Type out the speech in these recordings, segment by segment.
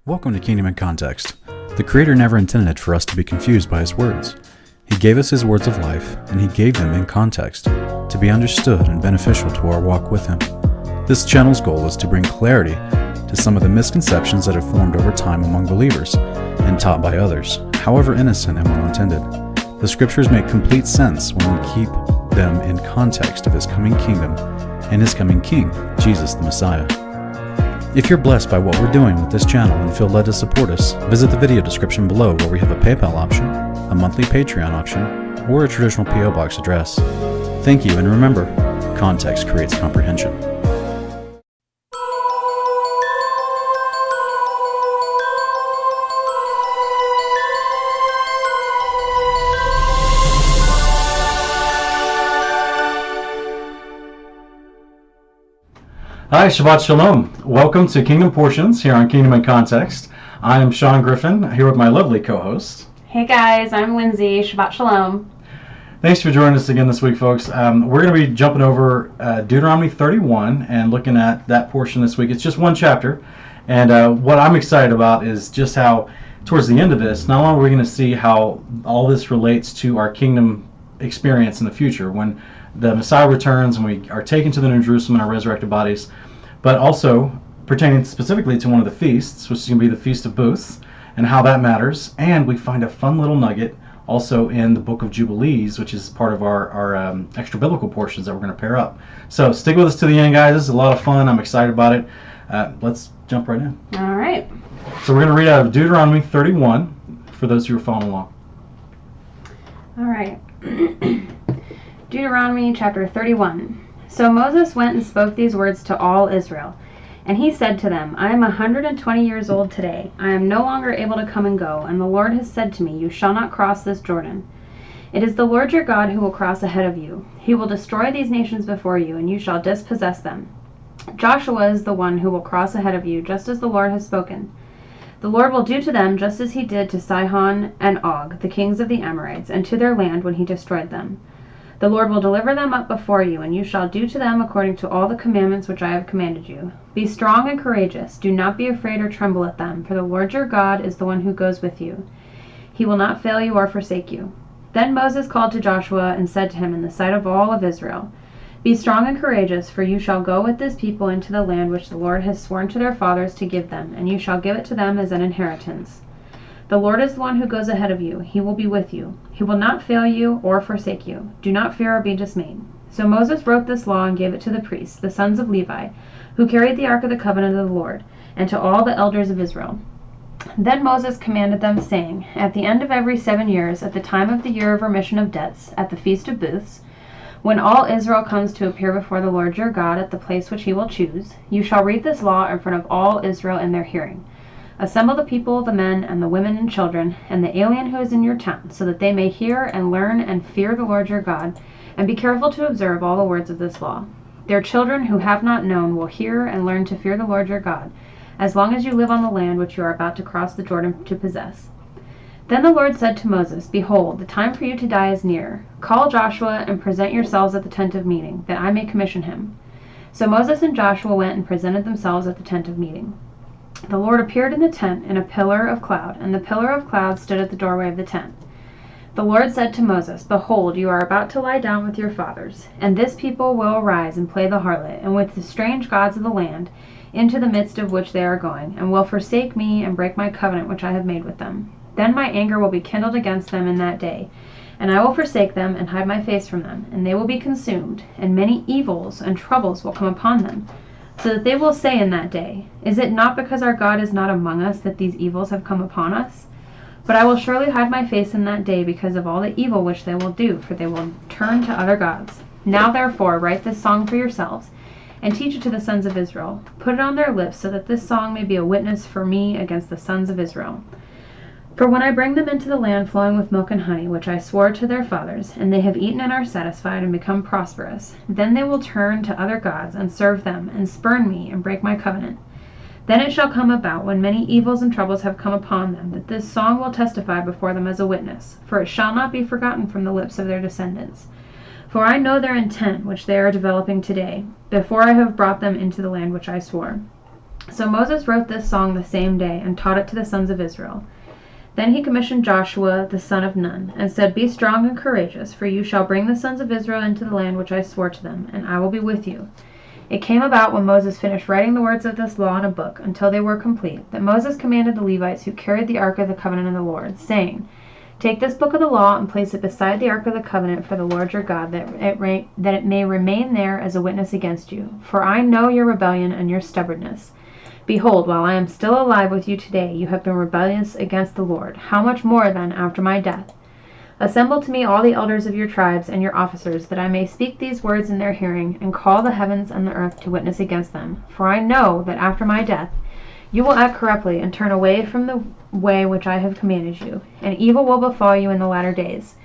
Welcome to Kingdom in Context. The Creator never intended for us to be confused by His words. He gave us His words of life, and He gave them in context, to be understood and beneficial to our walk with Him. This channel's goal is to bring clarity to some of the misconceptions that have formed over time among believers, and taught by others, however innocent and well-intended. The Scriptures make complete sense when we keep them in context of His coming kingdom and His coming King, Jesus the Messiah. If you're blessed by what we're doing with this channel and feel led to support us, visit the video description below where we have a PayPal option, a monthly Patreon option, or a traditional P.O. Box address. Thank you, and remember, context creates comprehension. Hi, Shabbat Shalom. Welcome to Kingdom Portions here on Kingdom in Context. I am Sean Griffin, here with my lovely co-host. Hey guys, I'm Lindsay. Shabbat Shalom. Thanks for joining us again this week, folks. We're going to be jumping over Deuteronomy 31 and looking at that portion this week. It's just one chapter, and what I'm excited about is just how, towards the end of this, not only are we going to see how all this relates to our kingdom experience in the future, when the Messiah returns and we are taken to the New Jerusalem in our resurrected bodies, but also pertaining specifically to one of the feasts, which is going to be the Feast of Booths, and how that matters. And we find a fun little nugget also in the book of Jubilees, which is part of our extra biblical portions that we're going to pair up. So stick with us to the end, guys. This is a lot of fun. I'm excited about it. Let's jump right in. All right. So we're going to read out of Deuteronomy 31 for those who are following along. All right. Deuteronomy chapter 31. So Moses went and spoke these words to all Israel. And he said to them, I am 120 years old today. I am no longer able to come and go, and the Lord has said to me, you shall not cross this Jordan. It is the Lord your God who will cross ahead of you. He will destroy these nations before you, and you shall dispossess them. Joshua is the one who will cross ahead of you, just as the Lord has spoken. The Lord will do to them just as he did to Sihon and Og, the kings of the Amorites, and to their land when he destroyed them. The Lord will deliver them up before you, and you shall do to them according to all the commandments which I have commanded you. Be strong and courageous. Do not be afraid or tremble at them, for the Lord your God is the one who goes with you. He will not fail you or forsake you. Then Moses called to Joshua and said to him in the sight of all of Israel, Be strong and courageous, for you shall go with this people into the land which the Lord has sworn to their fathers to give them, and you shall give it to them as an inheritance. The Lord is the one who goes ahead of you. He will be with you. He will not fail you or forsake you. Do not fear or be dismayed. So Moses wrote this law and gave it to the priests, the sons of Levi, who carried the ark of the covenant of the Lord, and to all the elders of Israel. Then Moses commanded them, saying, At the end of every 7 years, at the time of the year of remission of debts, at the Feast of Booths, when all Israel comes to appear before the Lord your God at the place which he will choose, you shall read this law in front of all Israel in their hearing. Assemble the people, the men, and the women and children, and the alien who is in your town, so that they may hear and learn and fear the Lord your God, and be careful to observe all the words of this law. Their children who have not known will hear and learn to fear the Lord your God, as long as you live on the land which you are about to cross the Jordan to possess. Then the Lord said to Moses, Behold, the time for you to die is near. Call Joshua and present yourselves at the tent of meeting, that I may commission him. So Moses and Joshua went and presented themselves at the tent of meeting. The Lord appeared in the tent in a pillar of cloud, and the pillar of cloud stood at the doorway of the tent. The Lord said to Moses, Behold, you are about to lie down with your fathers, and this people will arise and play the harlot, and with the strange gods of the land, into the midst of which they are going, and will forsake me and break my covenant which I have made with them. Then my anger will be kindled against them in that day, and I will forsake them and hide my face from them, and they will be consumed, and many evils and troubles will come upon them, so that they will say in that day, Is it not because our God is not among us that these evils have come upon us? But I will surely hide my face in that day because of all the evil which they will do, for they will turn to other gods. Now therefore write this song for yourselves, and teach it to the sons of Israel. Put it on their lips, so that this song may be a witness for me against the sons of Israel. For when I bring them into the land flowing with milk and honey, which I swore to their fathers, and they have eaten and are satisfied and become prosperous, then they will turn to other gods and serve them, and spurn me and break my covenant. Then it shall come about, when many evils and troubles have come upon them, that this song will testify before them as a witness, for it shall not be forgotten from the lips of their descendants. For I know their intent which they are developing today, before I have brought them into the land which I swore. So Moses wrote this song the same day and taught it to the sons of Israel. Then he commissioned Joshua the son of Nun, and said, Be strong and courageous, for you shall bring the sons of Israel into the land which I swore to them, and I will be with you. It came about when Moses finished writing the words of this law in a book, until they were complete, that Moses commanded the Levites who carried the ark of the covenant of the Lord, saying, Take this book of the law and place it beside the ark of the covenant for the Lord your God, that it may remain there as a witness against you. For I know your rebellion and your stubbornness. Behold, while I am still alive with you today, you have been rebellious against the Lord. How much more then after my death? Assemble to me all the elders of your tribes and your officers, that I may speak these words in their hearing, and call the heavens and the earth to witness against them. For I know that after my death you will act corruptly, and turn away from the way which I have commanded you, and evil will befall you in the latter days.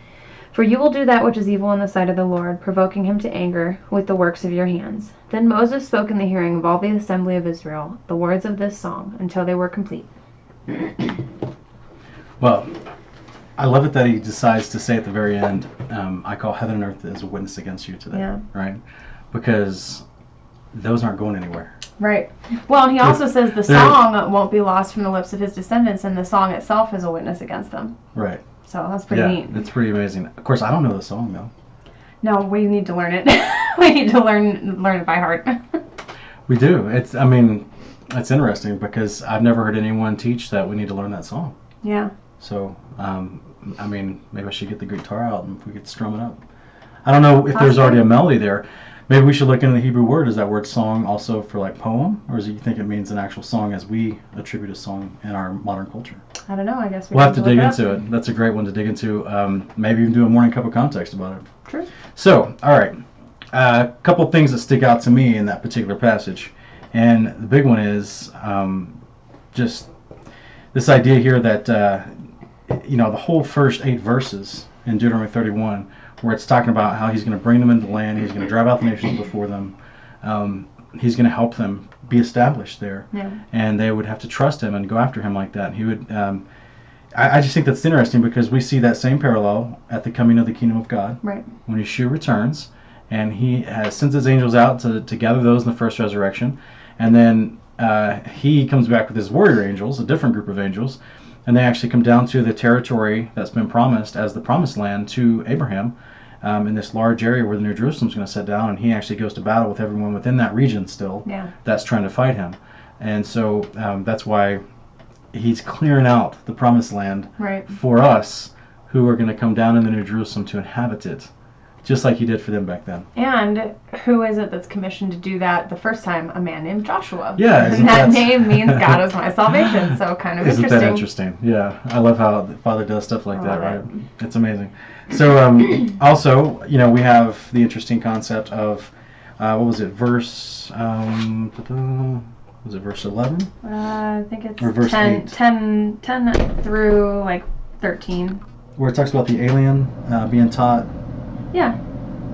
For you will do that which is evil in the sight of the Lord, provoking him to anger with the works of your hands. Then Moses spoke in the hearing of all the assembly of Israel the words of this song, until they were complete. Well, I love it that he decides to say at the very end, I call heaven and earth as a witness against you today. Yeah. Right? Because those aren't going anywhere. Right. Well, and he also says the song won't be lost from the lips of his descendants, and the song itself is a witness against them. Right. So that's pretty neat. It's pretty amazing. Of course, I don't know the song, though. No, we need to learn it. We need to learn it by heart. We do. It's interesting because I've never heard anyone teach that we need to learn that song. Yeah. So, maybe I should get the guitar out and we could strum it up. I don't know if there's already a melody there. Maybe we should look into the Hebrew word. Is that word song also for like poem? Or do you think it means an actual song as we attribute a song in our modern culture? I don't know. I guess we'll have to dig into it. That's a great one to dig into. Maybe even do a morning cup of context about it. True. So, all right. A couple things that stick out to me in that particular passage. And the big one is just this idea here that, the whole first 8 verses in Deuteronomy 31, where it's talking about how he's going to bring them into the land, he's going to drive out the nations before them, he's going to help them be established there, and they would have to trust him and go after him like that. He would. I just think that's interesting because we see that same parallel at the coming of the kingdom of God, right? When Yeshua returns, and he has sent his angels out to gather those in the first resurrection, and then he comes back with his warrior angels, a different group of angels, and they actually come down to the territory that's been promised as the promised land to Abraham, in this large area where the New Jerusalem's going to set down, and he actually goes to battle with everyone within that region still that's trying to fight him. And so that's why he's clearing out the promised land for us who are going to come down in the New Jerusalem to inhabit it, just like he did for them back then. And who is it that's commissioned to do that the first time? A man named Joshua. Yeah. And that name means God is my salvation, so kind of Isn't interesting. that interesting? Yeah. I love how the Father does stuff like that, right? It's amazing. So also, we have the interesting concept of, what was it, verse, was it verse 11? I think it's or verse 10 through like 13. Where it talks about the alien being taught. Yeah,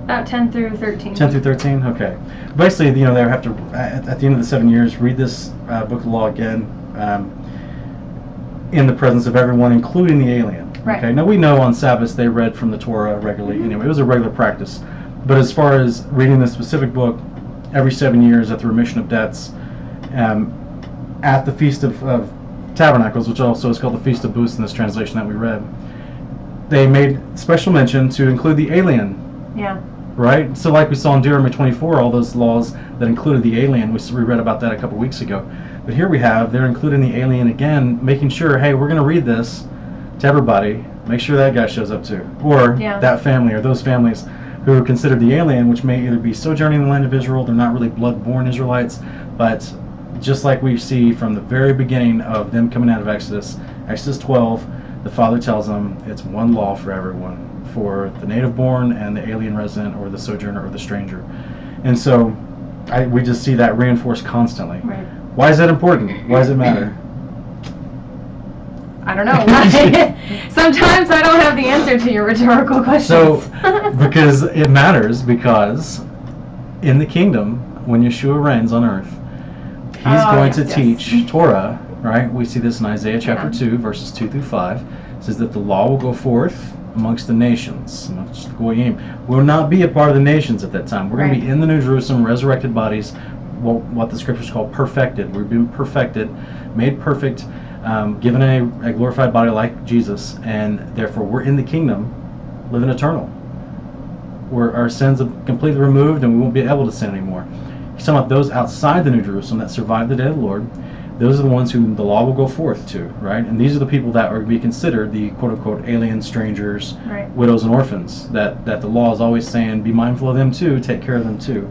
about 10 through 13. 10 through 13? Okay. Basically, they have to, at the end of the 7 years, read this book of the law again in the presence of everyone, including the alien. Right. Okay. Now, we know on Sabbath they read from the Torah regularly. Anyway, it was a regular practice. But as far as reading this specific book every 7 years at the remission of debts, at the Feast of Tabernacles, which also is called the Feast of Booths in this translation that we read, they made special mention to include the alien. Yeah. Right? So like we saw in Deuteronomy 24, all those laws that included the alien, we read about that a couple weeks ago. But here we have, they're including the alien again, making sure, hey, we're going to read this to everybody. Make sure that guy shows up too. Or that family, or those families who are considered the alien, which may either be sojourning in the land of Israel, they're not really blood-born Israelites, but just like we see from the very beginning of them coming out of Exodus 12, the Father tells them it's one law for everyone, for the native born and the alien resident or the sojourner or the stranger. And so we just see that reinforced constantly. Right. Why is that important? Why does it matter? I don't know. Sometimes I don't have the answer to your rhetorical questions. So, because it matters, because in the kingdom, when Yeshua reigns on earth, he's going to teach Torah, right? We see this in Isaiah chapter 2, verses 2 through 5. It says that the law will go forth amongst the nations, amongst the Goyim. We'll not be a part of the nations at that time. We're going to be in the New Jerusalem, resurrected bodies, what the scriptures call perfected. We've been perfected, made perfect, given a glorified body like Jesus, and therefore we're in the kingdom, living eternal. Where our sins are completely removed and we won't be able to sin anymore. He's talking about those outside the New Jerusalem that survived the day of the Lord. Those are the ones whom the law will go forth to, right? And these are the people that are to be considered the quote-unquote alien, strangers, right. widows, and orphans, that the law is always saying, be mindful of them too, take care of them too.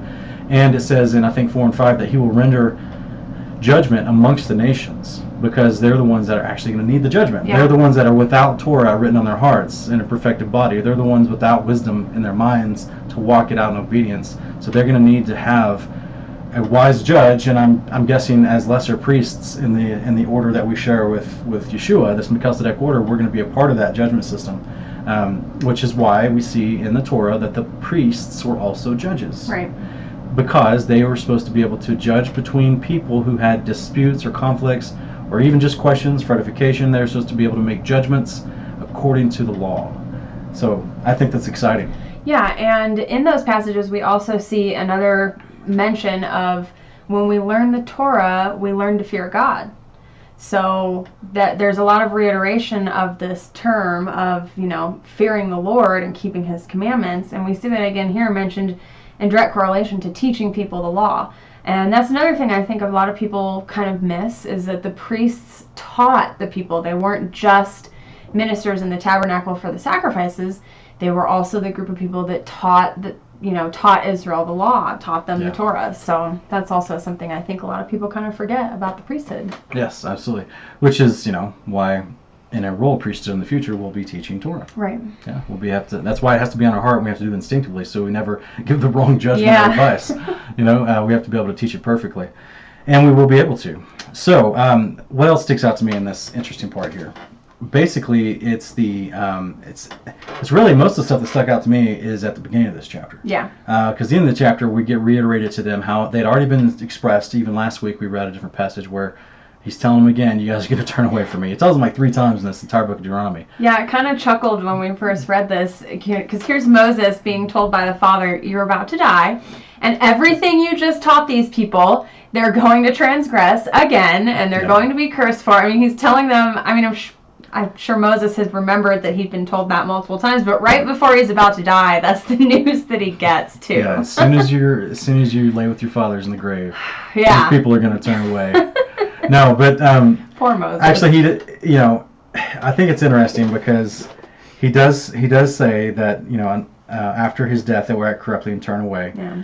And it says in, I think, 4 and 5, that he will render judgment amongst the nations, because they're the ones that are actually going to need the judgment. Yeah. They're the ones that are without Torah written on their hearts in a perfected body. They're the ones without wisdom in their minds to walk it out in obedience. So they're going to need to have a wise judge, and I'm guessing as lesser priests in the order that we share with Yeshua, this Melchizedek order, we're going to be a part of that judgment system, which is why we see in the Torah that the priests were also judges. Right. Because they were supposed to be able to judge between people who had disputes or conflicts, or even just questions for edification. They're supposed to be able to make judgments according to the law. So I think that's exciting. Yeah, and in those passages we also see another mention of when we learn the Torah, we learn to fear God. So that there's a lot of reiteration of this term of, fearing the Lord and keeping his commandments. And we see that again here mentioned in direct correlation to teaching people the law. And that's another thing I think a lot of people kind of miss, is that the priests taught the people. They weren't just ministers in the tabernacle for the sacrifices. They were also the group of people that taught Israel the law, taught them the Torah. So that's also something I think a lot of people kind of forget about the priesthood. Yes, absolutely. Which is, why in a royal priesthood in the future we'll be teaching Torah. Right. Yeah, that's why it has to be on our heart, and we have to do it instinctively so we never give the wrong judgment or advice. We have to be able to teach it perfectly. And we will be able to. So, what else sticks out to me in this interesting part here? Basically, it's really most of the stuff that stuck out to me is at the beginning of this chapter. Yeah. Because at the end of the chapter, we get reiterated to them how they'd already been expressed. Even last week, we read a different passage where he's telling them again, you guys are going to turn away from me. He tells them like 3 times in this entire book of Deuteronomy. Yeah, I kind of chuckled when we first read this, because here's Moses being told by the father, you're about to die, and everything you just taught these people, they're going to transgress again, and they're going to be cursed for. I mean, he's telling them, I'm sure Moses has remembered that he'd been told that multiple times, but right before he's about to die, that's the news that he gets too. Yeah, as soon as you lay with your fathers in the grave, these people are going to turn away. No, but poor Moses. Actually, I think it's interesting because he does say that after his death they will act corruptly and turn away. Yeah.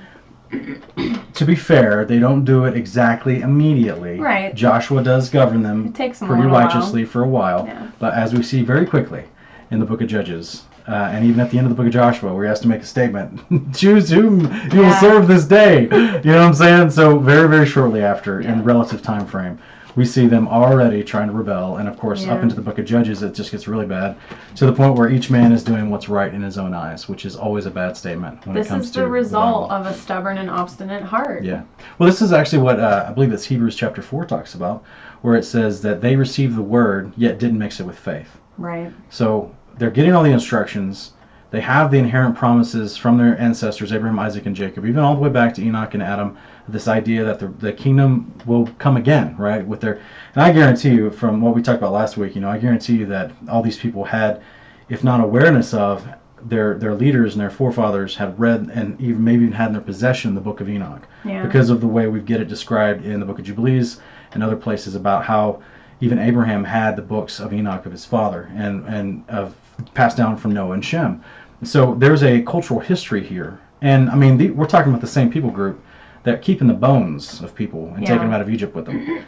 To be fair, they don't do it exactly immediately. Right. Joshua does govern them pretty righteously for a while. Yeah. But as we see very quickly in the book of Judges, and even at the end of the book of Joshua, where he has to make a statement, choose whom you will serve this day. You know what I'm saying? So very, very shortly after, in relative time frame, we see them already trying to rebel. And of course, up into the book of Judges, it just gets really bad, to the point where each man is doing what's right in his own eyes, which is always a bad statement when it comes to This is the result of a stubborn and obstinate heart. Yeah. Well, this is actually what I believe it's Hebrews chapter 4 talks about, where it says that they received the word, yet didn't mix it with faith. Right. So they're getting all the instructions. They have the inherent promises from their ancestors, Abraham, Isaac, and Jacob, even all the way back to Enoch and Adam, this idea that the kingdom will come again, right? And I guarantee you, from what we talked about last week, I guarantee you that all these people had, if not awareness of, their leaders and their forefathers have read and even had in their possession the book of Enoch, because of the way we get it described in the book of Jubilees and other places about how even Abraham had the books of Enoch of his father and of passed down from Noah and Shem. So there's a cultural history here, and we're talking about the same people group that keeping the bones of people and taking them out of Egypt with them.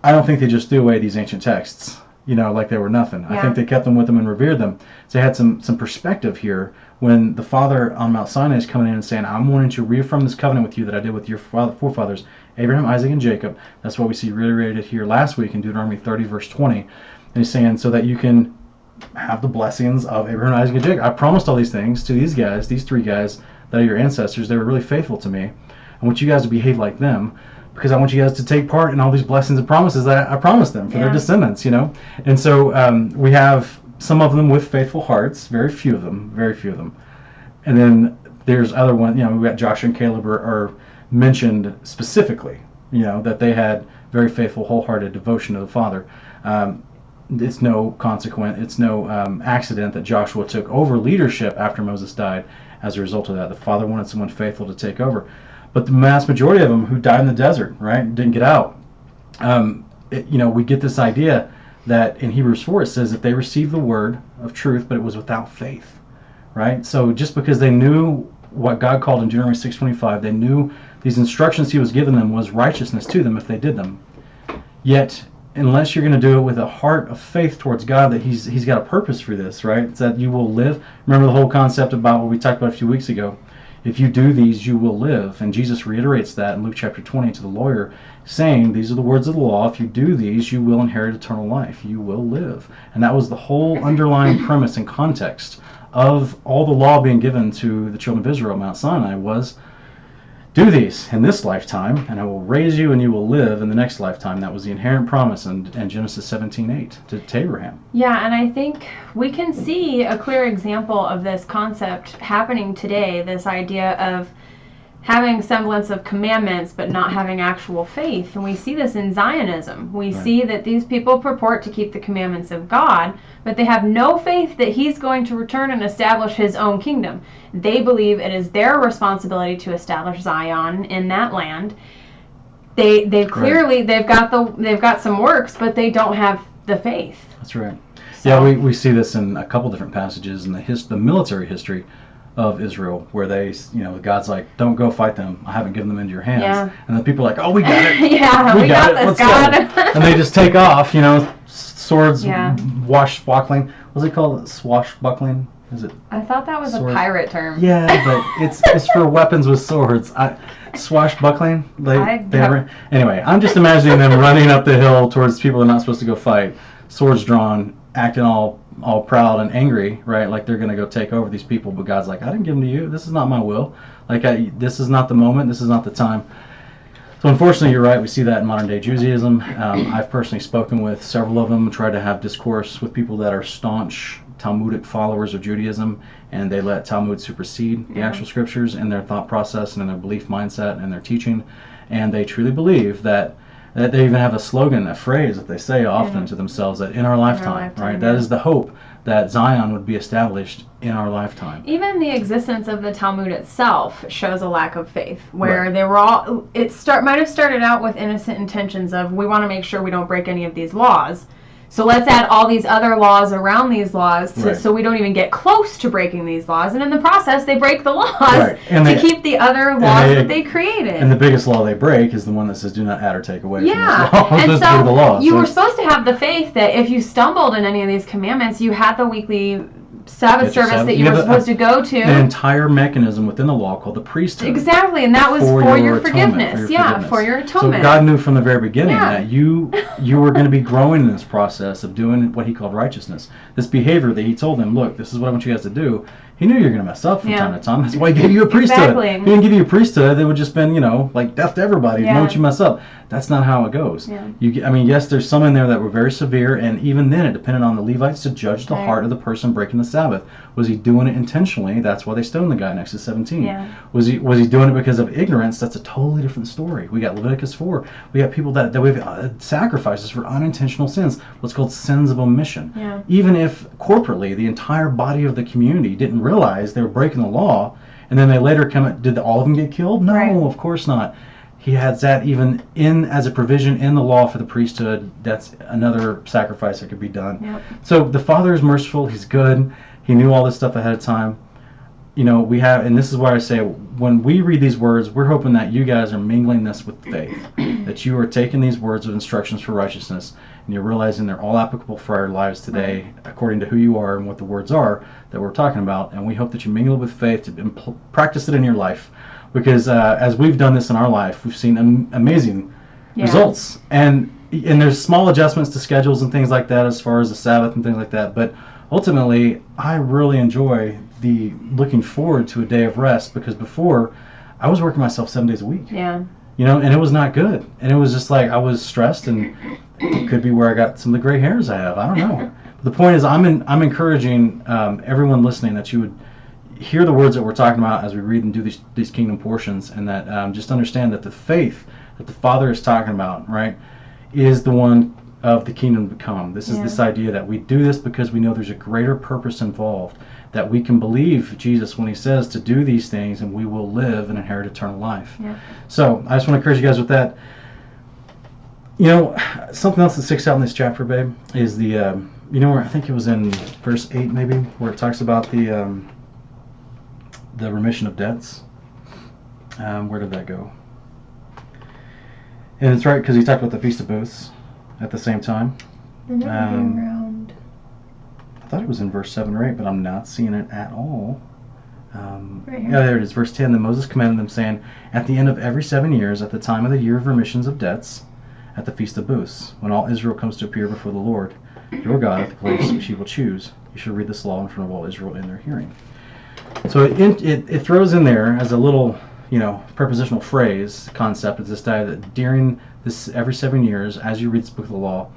I don't think they just threw away these ancient texts, like they were nothing. I think they kept them with them and revered them. So they had some perspective here when the Father on Mount Sinai is coming in and saying, I'm wanting to reaffirm this covenant with you that I did with your forefathers, Abraham, Isaac, and Jacob. That's what we see reiterated here last week in Deuteronomy 30, verse 20. And he's saying, so that you can have the blessings of Abraham, Isaac, and Jacob. I promised all these things to these guys, these 3 guys that are your ancestors. They were really faithful to me. I want you guys to behave like them, because I want you guys to take part in all these blessings and promises that I promised them for their descendants, And so we have some of them with faithful hearts, very few of them. And then there's other ones, we got Joshua and Caleb are mentioned specifically, that they had very faithful, wholehearted devotion to the Father. It's no consequence, it's no accident that Joshua took over leadership after Moses died as a result of that. The Father wanted someone faithful to take over. But the mass majority of them who died in the desert, right, didn't get out. We get this idea that in Hebrews 4 it says that they received the word of truth, but it was without faith, right? So just because they knew what God called in Deuteronomy 6:25, they knew these instructions he was giving them was righteousness to them if they did them. Yet, unless you're going to do it with a heart of faith towards God, that he's got a purpose for this, right? It's that you will live. Remember the whole concept about what we talked about a few weeks ago. If you do these, you will live. And Jesus reiterates that in Luke chapter 20 to the lawyer, saying, these are the words of the law. If you do these, you will inherit eternal life. You will live. And that was the whole underlying premise and context of all the law being given to the children of Israel at Mount Sinai was, do these in this lifetime, and I will raise you and you will live in the next lifetime. That was the inherent promise in Genesis 17:8 to Abraham. Yeah, and I think we can see a clear example of this concept happening today, this idea of having semblance of commandments but not having actual faith. And we see this in Zionism. We see that these people purport to keep the commandments of God, but they have no faith that he's going to return and establish his own kingdom. They believe it is their responsibility to establish Zion in that land. They clearly they've got some works, but they don't have the faith. That's right. So, yeah, we see this in a couple different passages in the military history of Israel, where they, God's like, don't go fight them. I haven't given them into your hands. Yeah. And the people are like, oh, we got it. Yeah, we got this, Let's God. go. And they just take off, swords, swashbuckling. What's it called? Swashbuckling? Is it? I thought that was sword? a pirate term. Yeah, but it's for weapons with swords. Swashbuckling? Anyway, I'm just imagining them running up the hill towards people they're not supposed to go fight, swords drawn, acting all proud and angry, right? Like they're going to go take over these people, but God's like, I didn't give them to you. This is not my will. This is not the moment. This is not the time. So unfortunately, you're right. We see that in modern day Judaism. I've personally spoken with several of them, tried to have discourse with people that are staunch Talmudic followers of Judaism, and they let Talmud supersede the actual scriptures in their thought process and in their belief mindset and their teaching. And they truly believe that they even have a slogan, a phrase that they say often to themselves, that in our lifetime, right? That is the hope that Zion would be established in our lifetime. Even the existence of the Talmud itself shows a lack of faith, where they were all, might have started out with innocent intentions of, we want to make sure we don't break any of these laws. So let's add all these other laws around these laws so we don't even get close to breaking these laws. And in the process, they break the laws to keep the other laws that they created. And the biggest law they break is the one that says do not add or take away from this law. And so the law. You were supposed to have the faith that if you stumbled in any of these commandments, you had the weekly Sabbath service that you were supposed to go to. An entire mechanism within the law called the priesthood. Exactly, and that was for your forgiveness. For your atonement. So God knew from the very beginning that you were going to be growing in this process of doing what he called righteousness. This behavior that he told them, look, this is what I want you guys to do. He knew you were going to mess up from time to time. That's why he gave you a priesthood. Exactly. If he didn't give you a priesthood, they would just been, like death to everybody. You know what you mess up. That's not how it goes. Yes, there's some in there that were very severe, and even then it depended on the Levites to judge the heart of the person breaking the Sabbath. Was he doing it intentionally? That's why they stoned the guy in Exodus 17. Was he doing it because of ignorance? That's a totally different story. We got Leviticus 4. We got people that we've sacrifices for unintentional sins, what's called sins of omission. Even if corporately the entire body of the community didn't realize they were breaking the law, and then they later did all of them get killed? No, of course not. He has that even as a provision in the law for the priesthood. That's another sacrifice that could be done. So the Father is merciful. He's good. He knew all this stuff ahead of time. We have, and this is why I say, when we read these words, we're hoping that you guys are mingling this with faith, that you are taking these words of instructions for righteousness, and you're realizing they're all applicable for our lives today, according to who you are and what the words are that we're talking about. And we hope that you mingle with faith to practice it in your life, because as we've done this in our life, we've seen amazing results. And there's small adjustments to schedules and things like that as far as the Sabbath and things like that, but ultimately, I really enjoy the looking forward to a day of rest, because before I was working myself 7 days a week. And it was not good. And it was just like I was stressed, and it could be where I got some of the gray hairs I have. I don't know. But the point is, I'm encouraging everyone listening that you would, hear the words that we're talking about as we read and do these kingdom portions, and that just understand that the faith that the Father is talking about, right, is the one of the kingdom to come. This is this idea that we do this because we know there's a greater purpose involved, that we can believe Jesus when he says to do these things and we will live and inherit eternal life. Yeah. So I just want to encourage you guys with that. You know, something else that sticks out in this chapter, babe, is the, you know, where I think it was in verse 8 maybe, where it talks about the remission of debts. Where did that go? And it's right because he talked about the Feast of Booths at the same time. Around. I thought it was in verse 7 or 8, but I'm not seeing it at all. Right here. Yeah, there it is, verse 10. Then Moses commanded them, saying, at the end of every 7 years, at the time of the year of remissions of debts, at the Feast of Booths, when all Israel comes to appear before the Lord, your God, at the place which he will choose, you shall read this law in front of all Israel in their hearing. So it throws in there as a little, you know, prepositional phrase concept, is this idea that during this every 7 years, as you read this book of the law,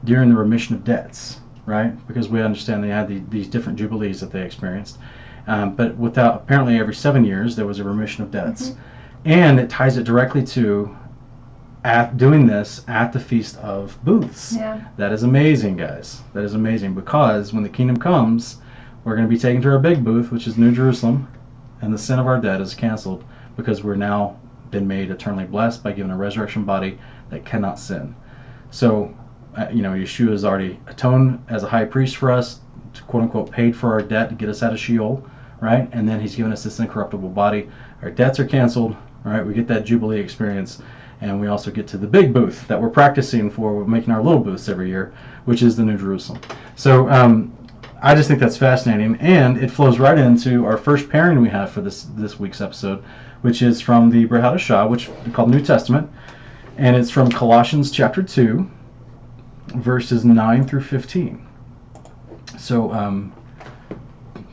during the remission of debts, right? Because we understand they had these different jubilees that they experienced, but without, apparently every 7 years there was a remission of debts, and it ties it directly to doing this at the Feast of Booths. Yeah. That is amazing, guys. That is amazing, because when the kingdom comes, we're going to be taken to our big booth, which is New Jerusalem, and the sin of our debt is canceled because we're now been made eternally blessed by given a resurrection body that cannot sin. So, you know, Yeshua has already atoned as a high priest for us, to, quote unquote, paid for our debt to get us out of Sheol, right? And then he's given us this incorruptible body. Our debts are canceled, right? We get that Jubilee experience, and we also get to the big booth that we're practicing for. We're making our little booths every year, which is the New Jerusalem. So I just think that's fascinating, and it flows right into our first pairing we have for this week's episode, which is from the Brit Hadasha, which we call the New Testament, and it's from Colossians chapter 2, verses 9 through 15. So,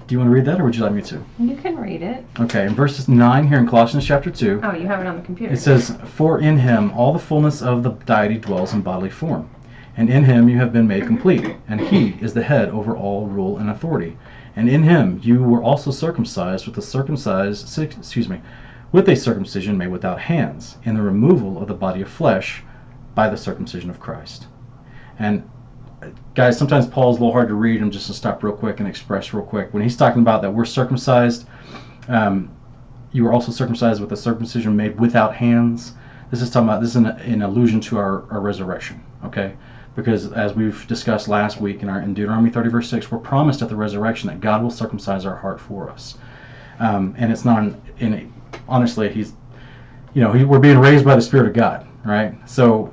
do you want to read that, or would you like me to? You can read it. Okay, in verses 9 here in Colossians chapter 2. Oh, you have it on the computer. It says, for in him all the fullness of the deity dwells in bodily form, and in him you have been made complete, and he is the head over all rule and authority. And in him you were also circumcised with a circumcision made without hands, in the removal of the body of flesh by the circumcision of Christ. And guys, sometimes Paul's a little hard to read, and just to stop real quick and express real quick. When he's talking about that we're circumcised, you were also circumcised with a circumcision made without hands. This is talking about, this is an allusion to our resurrection, okay? Because as we've discussed last week in Deuteronomy 30 verse 6, we're promised at the resurrection that God will circumcise our heart for us. And it's not, honestly, he's, you know, we're being raised by the Spirit of God, right? So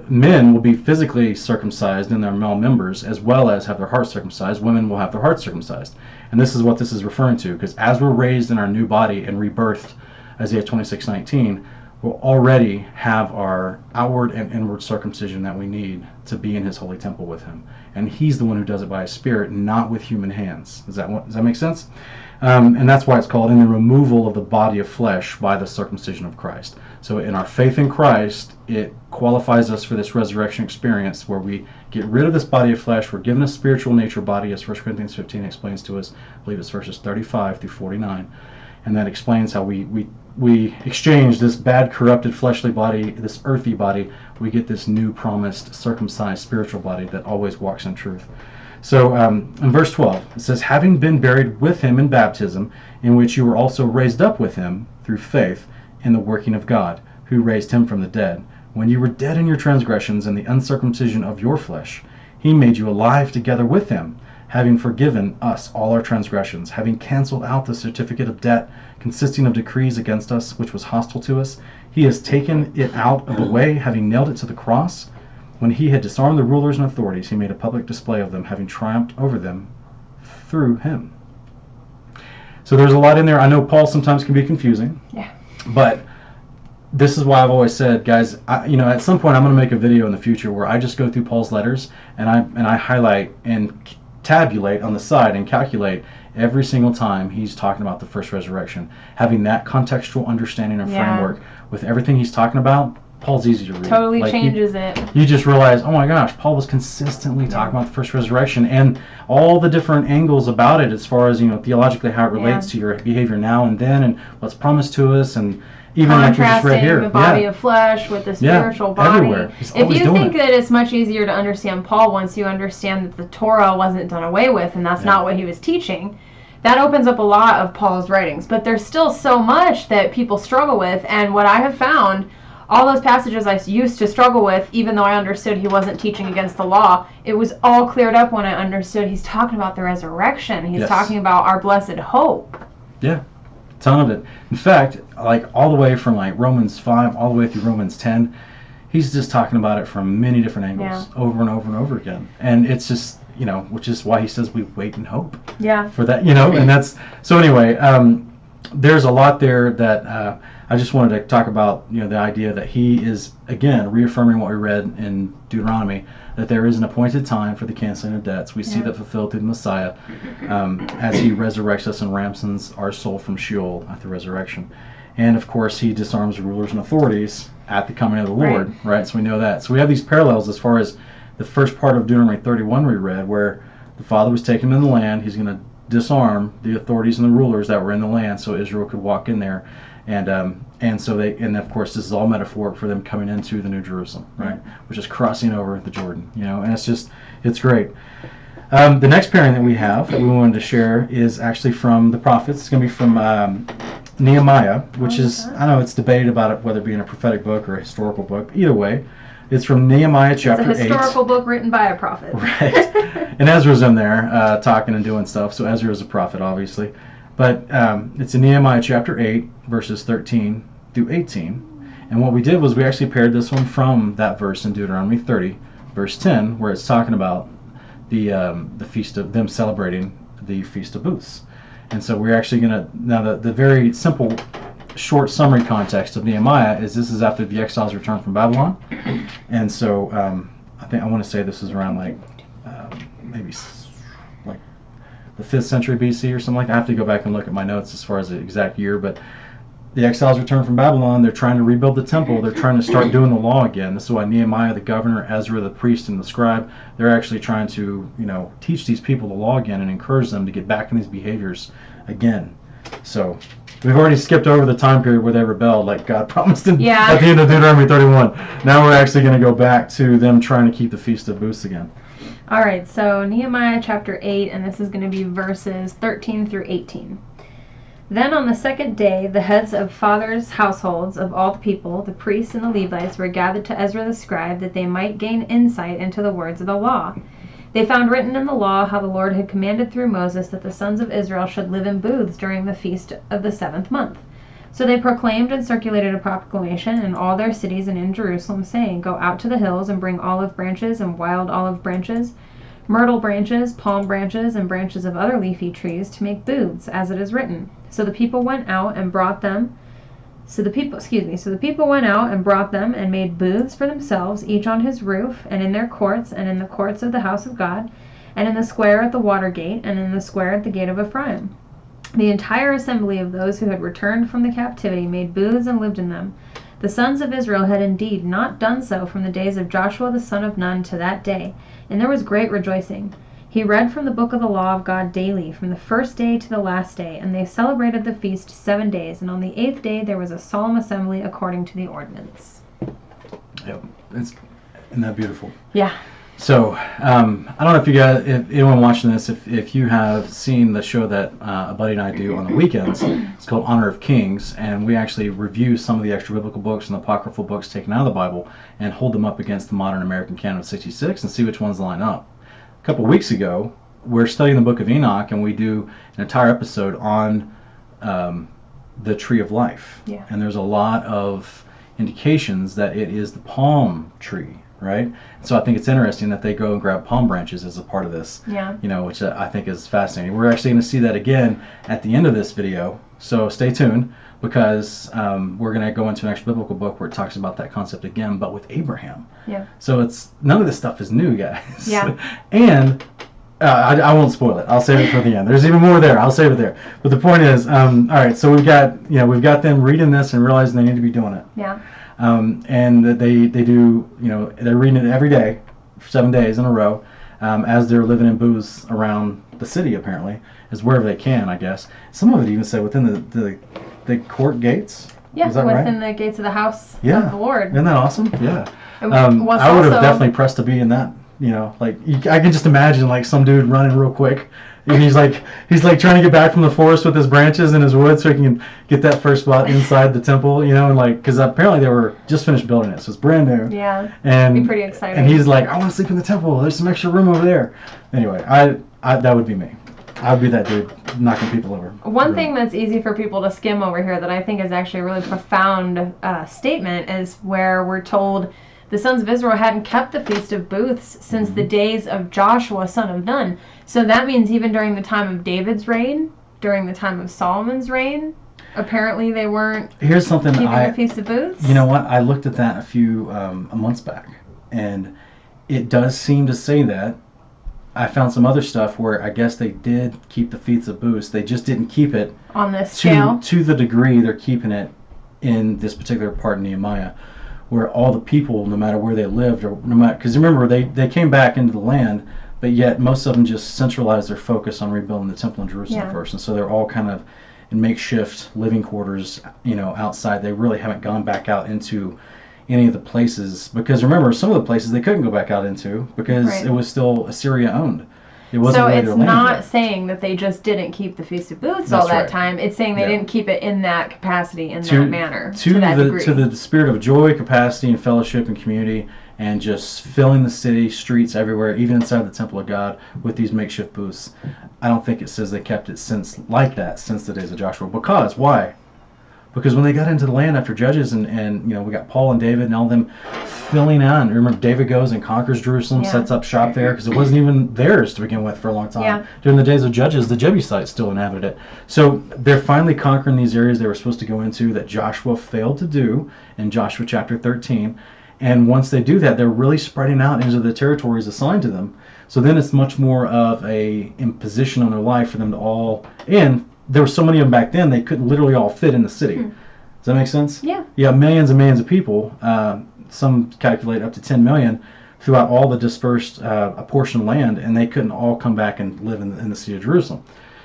men will be physically circumcised in their male members, as well as have their hearts circumcised. Women will have their hearts circumcised. And this is what this is referring to, because as we're raised in our new body and rebirthed, Isaiah 26:19, we'll already have our outward and inward circumcision that we need to be in his holy temple with him. And he's the one who does it by his Spirit, not with human hands. Does that make sense? And that's why it's called in the removal of the body of flesh by the circumcision of Christ. So in our faith in Christ, it qualifies us for this resurrection experience where we get rid of this body of flesh. We're given a spiritual nature body, as 1 Corinthians 15 explains to us. I believe it's verses 35 through 49. And that explains how we exchange this bad, corrupted, fleshly body, this earthy body. We get this new, promised, circumcised spiritual body that always walks in truth. So in verse 12, it says, having been buried with him in baptism, in which you were also raised up with him through faith in the working of God, who raised him from the dead. When you were dead in your transgressions and the uncircumcision of your flesh, he made you alive together with him, having forgiven us all our transgressions, having canceled out the certificate of debt consisting of decrees against us, which was hostile to us. He has taken it out of the way, having nailed it to the cross. When he had disarmed the rulers and authorities, he made a public display of them, having triumphed over them through him. So there's a lot in there. I know Paul sometimes can be confusing. Yeah. But this is why I've always said, guys, at some point I'm going to make a video in the future where I just go through Paul's letters and I highlight and tabulate on the side and calculate every single time he's talking about the first resurrection. Having that contextual understanding and framework with everything he's talking about Paul's easy to read. Totally changes it. You just realize, oh my gosh, Paul was consistently talking about the first resurrection and all the different angles about it as far as, theologically how it relates to your behavior now and then and what's promised to us, and even like we just read here. The body of flesh with the spiritual body. Everywhere. If you think that it's much easier to understand Paul once you understand that the Torah wasn't done away with and that's not what he was teaching, that opens up a lot of Paul's writings. But there's still so much that people struggle with, and what I have found, all those passages I used to struggle with, even though I understood he wasn't teaching against the law, it was all cleared up when I understood he's talking about the resurrection. He's talking about our blessed hope. Yeah, ton of it. In fact, like all the way from like Romans 5 all the way through Romans 10, he's just talking about it from many different angles over and over and over again. And it's just, which is why he says we wait and hope for that, and that's, so anyway, there's a lot there that I just wanted to talk about, the idea that he is, again, reaffirming what we read in Deuteronomy, that there is an appointed time for the canceling of debts. We see that fulfilled through the Messiah as he resurrects us and ransoms our soul from Sheol at the resurrection. And, of course, he disarms rulers and authorities at the coming of the Lord, right? So we know that. So we have these parallels as far as the first part of Deuteronomy 31 we read, where the Father was taken in the land. He's going to disarm the authorities and the rulers that were in the land so Israel could walk in there. And so they, and of course this is all metaphoric for them coming into the New Jerusalem, right? Which is crossing over the Jordan, and it's great. The next pairing that we have that we wanted to share is actually from the prophets. It's going to be from Nehemiah, which is, I know it's debated about it, whether it being a prophetic book or a historical book. Either way, it's from Nehemiah chapter 8. It's a historical book written by a prophet. Right. And Ezra's in there talking and doing stuff, so Ezra is a prophet, obviously. But it's in Nehemiah chapter 8, verses 13 through 18. And what we did was we actually paired this one from that verse in Deuteronomy 30, verse 10, where it's talking about the feast of them celebrating the Feast of Booths. And so we're actually going to, now the very simple, short summary context of Nehemiah is this is after the exiles returned from Babylon. And so I want to say this is around maybe like the 5th century BC or something like that. I have to go back and look at my notes as far as the exact year, but the exiles returned from Babylon. They're trying to rebuild the temple. They're trying to start doing the law again. This is why Nehemiah, the governor, Ezra, the priest, and the scribe, they're actually trying to, teach these people the law again and encourage them to get back in these behaviors again. So we've already skipped over the time period where they rebelled, like God promised at the end of Deuteronomy 31. Now we're actually going to go back to them trying to keep the Feast of Booths again. All right, so Nehemiah chapter 8, and this is going to be verses 13 through 18. Then on the second day, the heads of fathers' households of all the people, the priests and the Levites, were gathered to Ezra the scribe, that they might gain insight into the words of the law. They found written in the law how the Lord had commanded through Moses that the sons of Israel should live in booths during the feast of the 7th month. So they proclaimed and circulated a proclamation in all their cities and in Jerusalem, saying, Go out to the hills and bring olive branches and wild olive branches, myrtle branches, palm branches, and branches of other leafy trees to make booths, as it is written. So the people went out and brought them. So the people went out and brought them and made booths for themselves, each on his roof, and in their courts, and in the courts of the house of God, and in the square at the water gate, and in the square at the gate of Ephraim. The entire assembly of those who had returned from the captivity made booths and lived in them. The sons of Israel had indeed not done so from the days of Joshua the son of Nun to that day, and there was great rejoicing. He read from the book of the law of God daily, from the first day to the last day, and they celebrated the feast 7 days, and on the 8th day there was a solemn assembly according to the ordinance. Yep, isn't that beautiful? Yeah. So, I don't know if you guys, if anyone watching this, if you have seen the show that a buddy and I do on the weekends. It's called Honor of Kings, and we actually review some of the extra biblical books and the apocryphal books taken out of the Bible and hold them up against the modern American canon of 66 and see which ones line up. A couple weeks ago, we're studying the book of Enoch, and we do an entire episode on the tree of life. Yeah. And there's a lot of indications that it is the palm tree, right? So I think it's interesting that they go and grab palm branches as a part of this, which I think is fascinating. We're actually going to see that again at the end of this video, so stay tuned, because we're going to go into an extra biblical book where it talks about that concept again, but with Abraham. Yeah. So it's none of this stuff is new, guys. Yeah. And I won't spoil it. I'll save it for the end. There's even more there. I'll save it there. But the point is, all right. So we've got them reading this and realizing they need to be doing it. Yeah. and that they do, they're reading it every day, 7 days in a row, as they're living in booths around the city, apparently, is wherever they can, I guess. Some of it even said within the court gates. Yeah, is that within right? the gates of the house Yeah. of the Lord. Isn't that awesome? Yeah. And I what's would have also- definitely pressed to be in that. I can just imagine like some dude running real quick. And he's like trying to get back from the forest with his branches and his wood so he can get that first spot inside the temple, and like, because apparently they were just finished building it, so it's brand new. Yeah. And It'd be pretty exciting. And he's like, I want to sleep in the temple. There's some extra room over there. Anyway, I that would be me. I would be that dude knocking people over. One thing that's easy for people to skim over here that I think is actually a really profound statement is where we're told the sons of Israel hadn't kept the Feast of Booths since the days of Joshua, son of Nun. So that means even during the time of David's reign, during the time of Solomon's reign, apparently they weren't Here's something keeping the Feast of Booths. You know what? I looked at that a months back, and it does seem to say that. I found some other stuff where I guess they did keep the Feast of Booths. They just didn't keep it on this scale to the degree they're keeping it in this particular part of Nehemiah, where all the people, no matter where they lived, or no matter, because remember they came back into the land, but yet most of them just centralized their focus on rebuilding the temple in Jerusalem first, and so they're all kind of in makeshift living quarters, outside. They really haven't gone back out into any of the places, because remember, some of the places they couldn't go back out into because it was still Assyria owned. It wasn't so really it's their land not yet. saying that they just didn't keep the Feast of Booths That's all that right. time. It's saying they didn't keep it in that capacity, in that manner, to that degree. To the spirit of joy, capacity, and fellowship and community, and just filling the city, streets everywhere, even inside the temple of God, with these makeshift booths. I don't think it says they kept it since the days of Joshua. Because why? Because when they got into the land after Judges, and we got Paul and David and all them filling on. Remember, David goes and conquers Jerusalem, sets up shop there, because it wasn't even theirs to begin with for a long time. Yeah. During the days of Judges, the Jebusites still inhabited it. So they're finally conquering these areas they were supposed to go into that Joshua failed to do in Joshua chapter 13. And once they do that, they're really spreading out into the territories assigned to them. So then it's much more of a imposition on their life for them to all in. There were so many of them back then, they couldn't literally all fit in the city. Does that make sense? Yeah. You have millions and millions of people, some calculate up to 10 million, throughout all the dispersed apportioned land, and they couldn't all come back and live in the city of Jerusalem.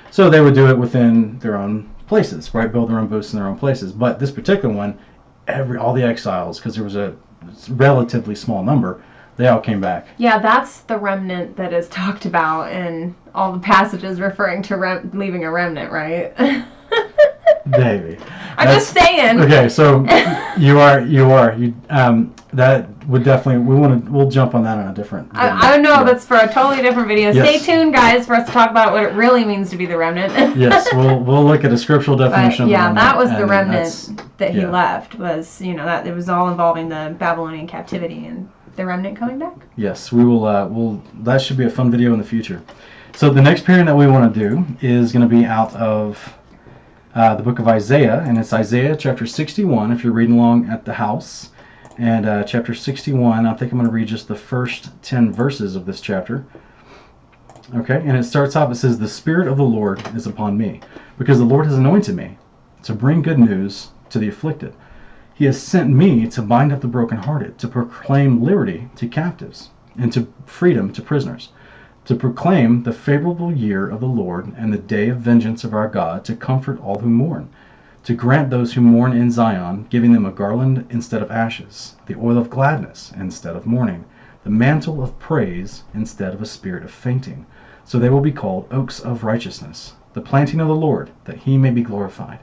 So they would do it within their own places, right? Build their own booths in their own places. But this particular one, all the exiles, because there was a relatively small number, they all came back. Yeah, that's the remnant that is talked about in all the passages referring to leaving a remnant, right? Baby. I'm just saying. Okay, so that would definitely, we'll jump on that on a different video. I know that's for a totally different video. Yes. Stay tuned, guys, for us to talk about what it really means to be the remnant. Yes, we'll look at a scriptural definition. But, yeah, of the remnant, that was the and remnant that he left. Was that it was all involving the Babylonian captivity and the remnant coming back. Yes, we will. That should be a fun video in the future. So the next pairing that we want to do is going to be out of the book of Isaiah, and it's Isaiah chapter 61. If you're reading along at the house, and chapter 61, I think I'm going to read just the first 10 verses of this chapter. Okay, and it starts off. It says, "The Spirit of the Lord is upon me, because the Lord has anointed me to bring good news to the afflicted. He has sent me to bind up the brokenhearted, to proclaim liberty to captives, and to freedom to prisoners, to proclaim the favorable year of the Lord and the day of vengeance of our God, to comfort all who mourn, to grant those who mourn in Zion, giving them a garland instead of ashes, the oil of gladness instead of mourning, the mantle of praise instead of a spirit of fainting. So they will be called oaks of righteousness, the planting of the Lord, that he may be glorified.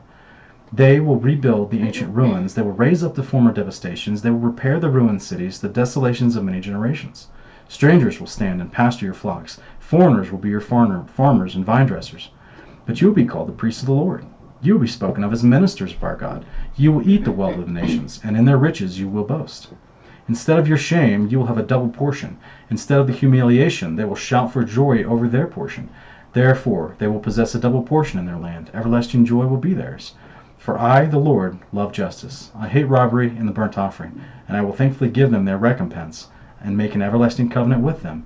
They will rebuild the ancient ruins. They will raise up the former devastations. They will repair the ruined cities, the desolations of many generations. Strangers will stand and pasture your flocks. Foreigners will be your farmers and vine dressers. But you will be called the priests of the Lord. You will be spoken of as ministers of our God. You will eat the wealth of the nations, and in their riches you will boast. Instead of your shame, you will have a double portion. Instead of the humiliation, they will shout for joy over their portion. Therefore, they will possess a double portion in their land. Everlasting joy will be theirs. For I, the Lord, love justice. I hate robbery and the burnt offering, and I will thankfully give them their recompense, and make an everlasting covenant with them.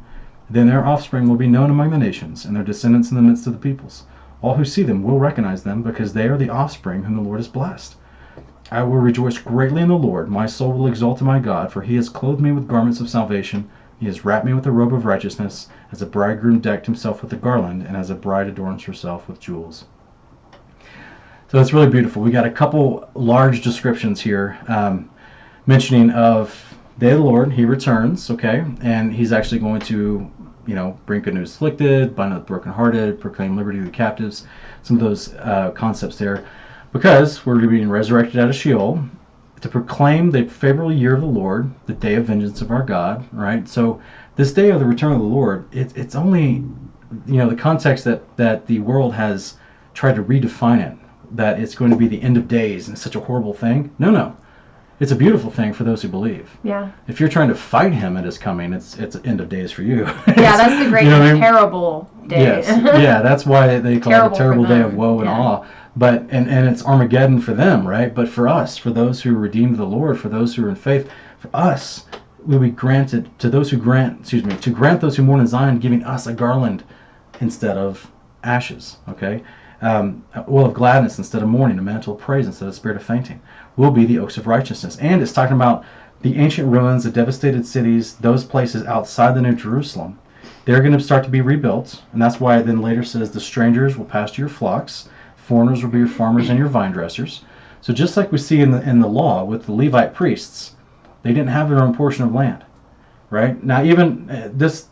Then their offspring will be known among the nations, and their descendants in the midst of the peoples. All who see them will recognize them, because they are the offspring whom the Lord has blessed. I will rejoice greatly in the Lord. My soul will exalt in my God, for he has clothed me with garments of salvation. He has wrapped me with a robe of righteousness, as a bridegroom decked himself with a garland, and as a bride adorns herself with jewels. So it's really beautiful. We got a couple large descriptions here mentioning of the day of the Lord. He returns, okay, and he's actually going to, bring good news afflicted, bind up the brokenhearted, proclaim liberty to the captives. Some of those concepts there. Because we're being resurrected out of Sheol to proclaim the favorable year of the Lord, the day of vengeance of our God, right? So this day of the return of the Lord, it's only, the context that the world has tried to redefine it, that it's going to be the end of days and such a horrible thing. No. It's a beautiful thing for those who believe. Yeah. If you're trying to fight him at his coming, it's the end of days for you. Yeah, that's the great terrible day. Yes. Yeah, that's why they call it a terrible day of woe and awe. But and it's Armageddon for them, right? But for us, for those who redeemed the Lord, for those who are in faith, for us, will be granted to those who grant those who mourn in Zion, giving us a garland instead of ashes. Okay, oil of gladness instead of mourning, a mantle of praise instead of spirit of fainting. Will be the oaks of righteousness. And it's talking about the ancient ruins, the devastated cities, those places outside the New Jerusalem. They're going to start to be rebuilt, and that's why it then later says the strangers will pasture your flocks. Foreigners will be your farmers and your vine dressers. So just like we see in the law with the Levite priests, they didn't have their own portion of land, right? Now even this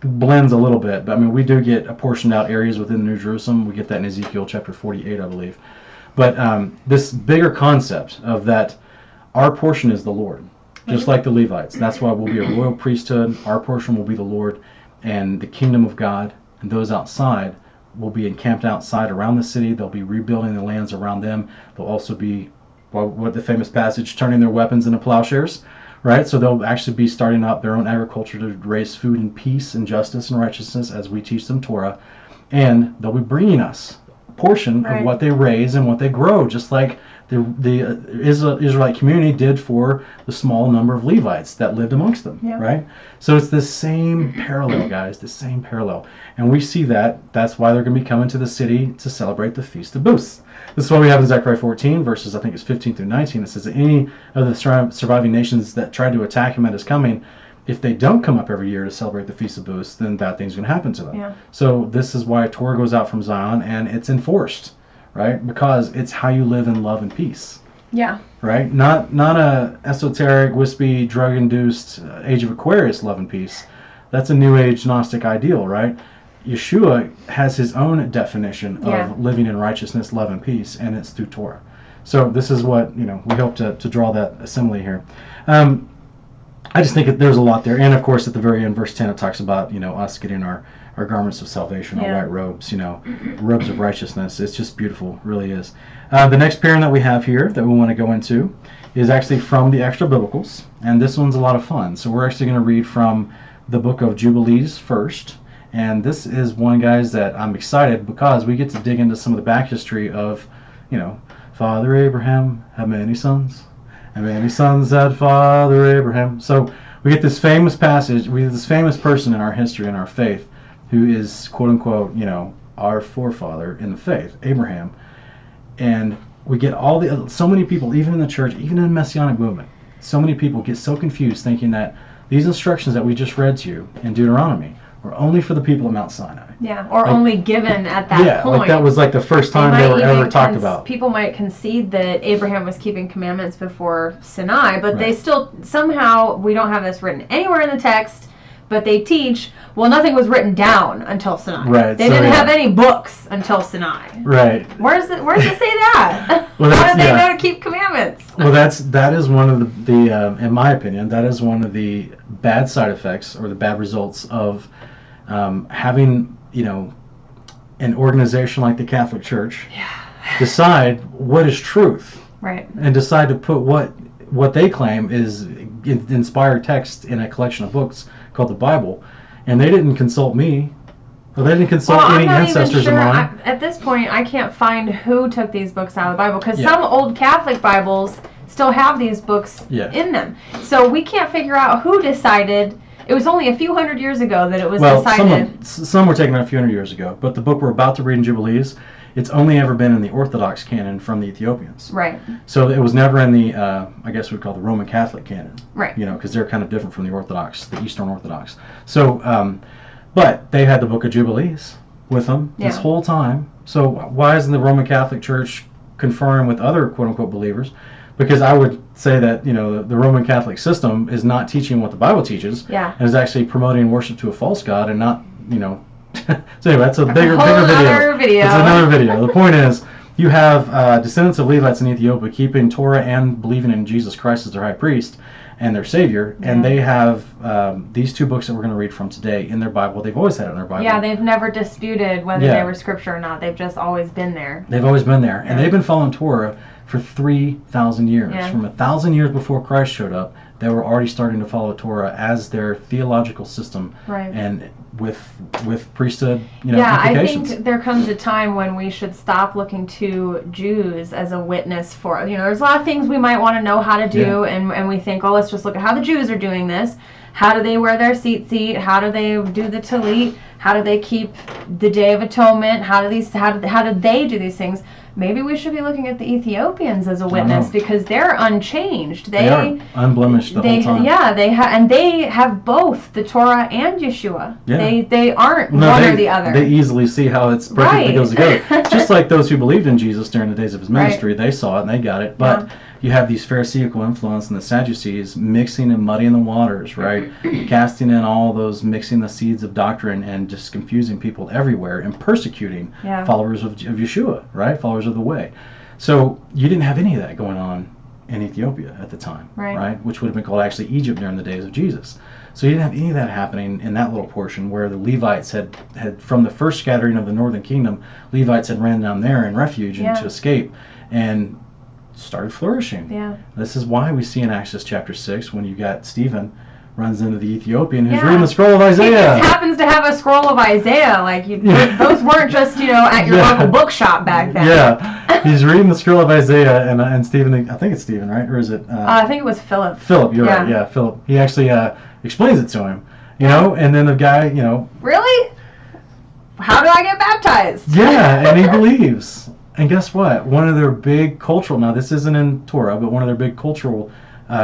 blends a little bit, but I mean we do get apportioned out areas within New Jerusalem. We get that in Ezekiel chapter 48, I believe. But this bigger concept of that our portion is the Lord, just like the Levites. That's why we'll be a royal priesthood. Our portion will be the Lord, and the kingdom of God, and those outside will be encamped outside around the city. They'll be rebuilding the lands around them. They'll also be, what the famous passage, turning their weapons into plowshares, right? So they'll actually be starting up their own agriculture to raise food in peace and justice and righteousness as we teach them Torah. And they'll be bringing us a portion of what they raise and what they grow, just like the Israelite community did for the small number of Levites that lived amongst them, right? So it's the same parallel, guys, the same parallel. And we see that. That's why they're going to be coming to the city to celebrate the Feast of Booths. This is what we have in Zechariah 14, verses, I think it's 15 through 19. It says that any of the surviving nations that tried to attack him at his coming, if they don't come up every year to celebrate the Feast of Booths, then bad things are going to happen to them. Yeah. So this is why Torah goes out from Zion, and it's enforced, right? Because it's how you live in love and peace. Yeah. Right? Not a esoteric, wispy, drug-induced Age of Aquarius love and peace. That's a New Age Gnostic ideal, right? Yeshua has his own definition of living in righteousness, love, and peace, and it's through Torah. So this is what, we hope to draw that simile here. I just think there's a lot there. And, of course, at the very end, verse 10, it talks about, us getting our garments of salvation, our white robes, robes of righteousness. It's just beautiful, it really is. The next pairing that we have here that we want to go into is actually from the Extra Biblicals, and this one's a lot of fun. So we're actually going to read from the book of Jubilees first, and this is one, guys, that I'm excited because we get to dig into some of the back history of, Father Abraham had many sons, and many sons had Father Abraham. So we get this famous passage, we have this famous person in our history, in our faith, who is, quote unquote, our forefather in the faith, Abraham. And we get so many people, even in the church, even in the Messianic movement, so many people get so confused thinking that these instructions that we just read to you in Deuteronomy were only for the people at Mount Sinai. Yeah, or only given at that point. Yeah, like that was like the first time they were ever talked about. People might concede that Abraham was keeping commandments before Sinai, but they still, somehow, we don't have this written anywhere in the text, but they teach, well, nothing was written down until Sinai. Right. They didn't have any books until Sinai. Right. Where does it say that? Well, how do they know to keep commandments? Well, that is one of the in my opinion, that is one of the bad side effects or the bad results of having, an organization like the Catholic Church decide what is truth. Right. And decide to put what they claim is inspired text in a collection of books called the Bible, and they didn't consult me, or they didn't consult any ancestors of mine. At this point, I can't find who took these books out of the Bible, because some old Catholic Bibles still have these books in them. So we can't figure out who decided. It was only a few hundred years ago that it was decided. Some were taken out a few hundred years ago, but the book we're about to read in Jubilees it's only ever been in the Orthodox canon from the Ethiopians. Right. So it was never in the, I guess we'd call the Roman Catholic canon. Right. Because they're kind of different from the Orthodox, the Eastern Orthodox. So, but they had the Book of Jubilees with them this whole time. So why isn't the Roman Catholic Church conferring with other quote-unquote believers? Because I would say that, the Roman Catholic system is not teaching what the Bible teaches. Yeah. And is actually promoting worship to a false god and not, So anyway, that's a bigger Other video. It's another video. The point is, you have descendants of Levites in Ethiopia keeping Torah and believing in Jesus Christ as their high priest and their savior, and they have these two books that we're going to read from today in their Bible. They've always had it in their Bible. Yeah, they've never disputed whether they were scripture or not. They've just always been there. They've always been there, and they've been following Torah for 3,000 years. Yeah. From 1,000 years before Christ showed up, they were already starting to follow Torah as their theological system, Right. and with priesthood, I implications. think there comes a time when we should stop looking to Jews as a witness for, there's a lot of things we might want to know how to do, and we think, let's just look at how the Jews are doing this. How do they wear their tzitzit? How do they do the talit? How do they keep the Day of Atonement? How do they do these things? Maybe we should be looking at the Ethiopians as a witness, because they're unchanged. They are unblemished the whole time. Yeah, they have both the Torah and Yeshua. Yeah. They aren't one or the other. They easily see how it's perfectly goes together. Just like those who believed in Jesus during the days of his ministry, they saw it and they got it. But you have these Pharisaical influence and the Sadducees mixing and muddying the waters, right? Casting in all those, mixing the seeds of doctrine and just confusing people everywhere and persecuting followers of Yeshua, right? Followers of the way. So you didn't have any of that going on in Ethiopia at the time, right? Which would have been called actually Egypt during the days of Jesus. So you didn't have any of that happening in that little portion where the Levites had from the first scattering of the northern kingdom, Levites had ran down there in refuge and to escape and started flourishing. Yeah. This is why we see in Acts chapter 6 when you got Stephen runs into the Ethiopian who's reading the scroll of Isaiah. He just happens to have a scroll of Isaiah. Like those weren't just at your local bookshop back then. Yeah, he's reading the scroll of Isaiah, and Stephen, I think it's Stephen, right? Or is it? I think it was Philip. Philip, you're right. Yeah, Philip. He actually explains it to him. And then the guy, Really? How do I get baptized? Yeah, and he believes. And guess what? One of their big cultural, now this isn't in Torah, but one of their big cultural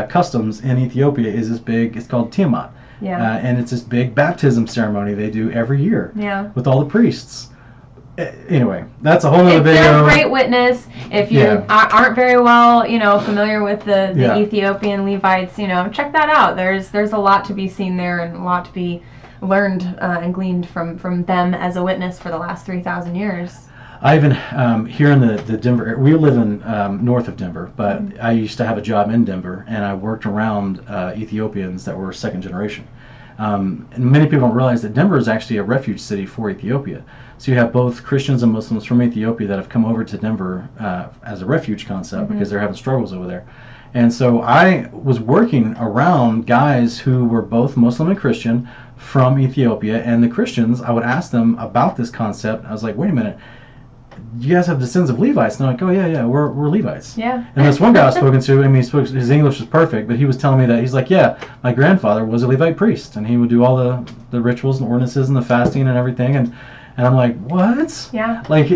customs in Ethiopia is it's called Tiamat. Yeah. And it's this big baptism ceremony they do every year with all the priests. Anyway, that's a whole other video. They're a great witness. If you aren't very well, familiar with the Ethiopian Levites, check that out. There's a lot to be seen there and a lot to be learned and gleaned from them as a witness for the last 3,000 years. I even, here in the Denver area, we live in north of Denver, but I used to have a job in Denver, and I worked around Ethiopians that were second generation. And many people don't realize that Denver is actually a refuge city for Ethiopia. So you have both Christians and Muslims from Ethiopia that have come over to Denver as a refuge concept because they're having struggles over there. And so I was working around guys who were both Muslim and Christian from Ethiopia, and the Christians, I would ask them about this concept. I was like, wait a minute. You guys have descendants of Levites. And they're like, oh, yeah, we're Levites. Yeah. And this one guy I was spoken to, his English was perfect, but he was telling me that, he's like, yeah, my grandfather was a Levite priest, and he would do all the rituals and ordinances and the fasting and everything. And I'm like, what? Yeah. Like,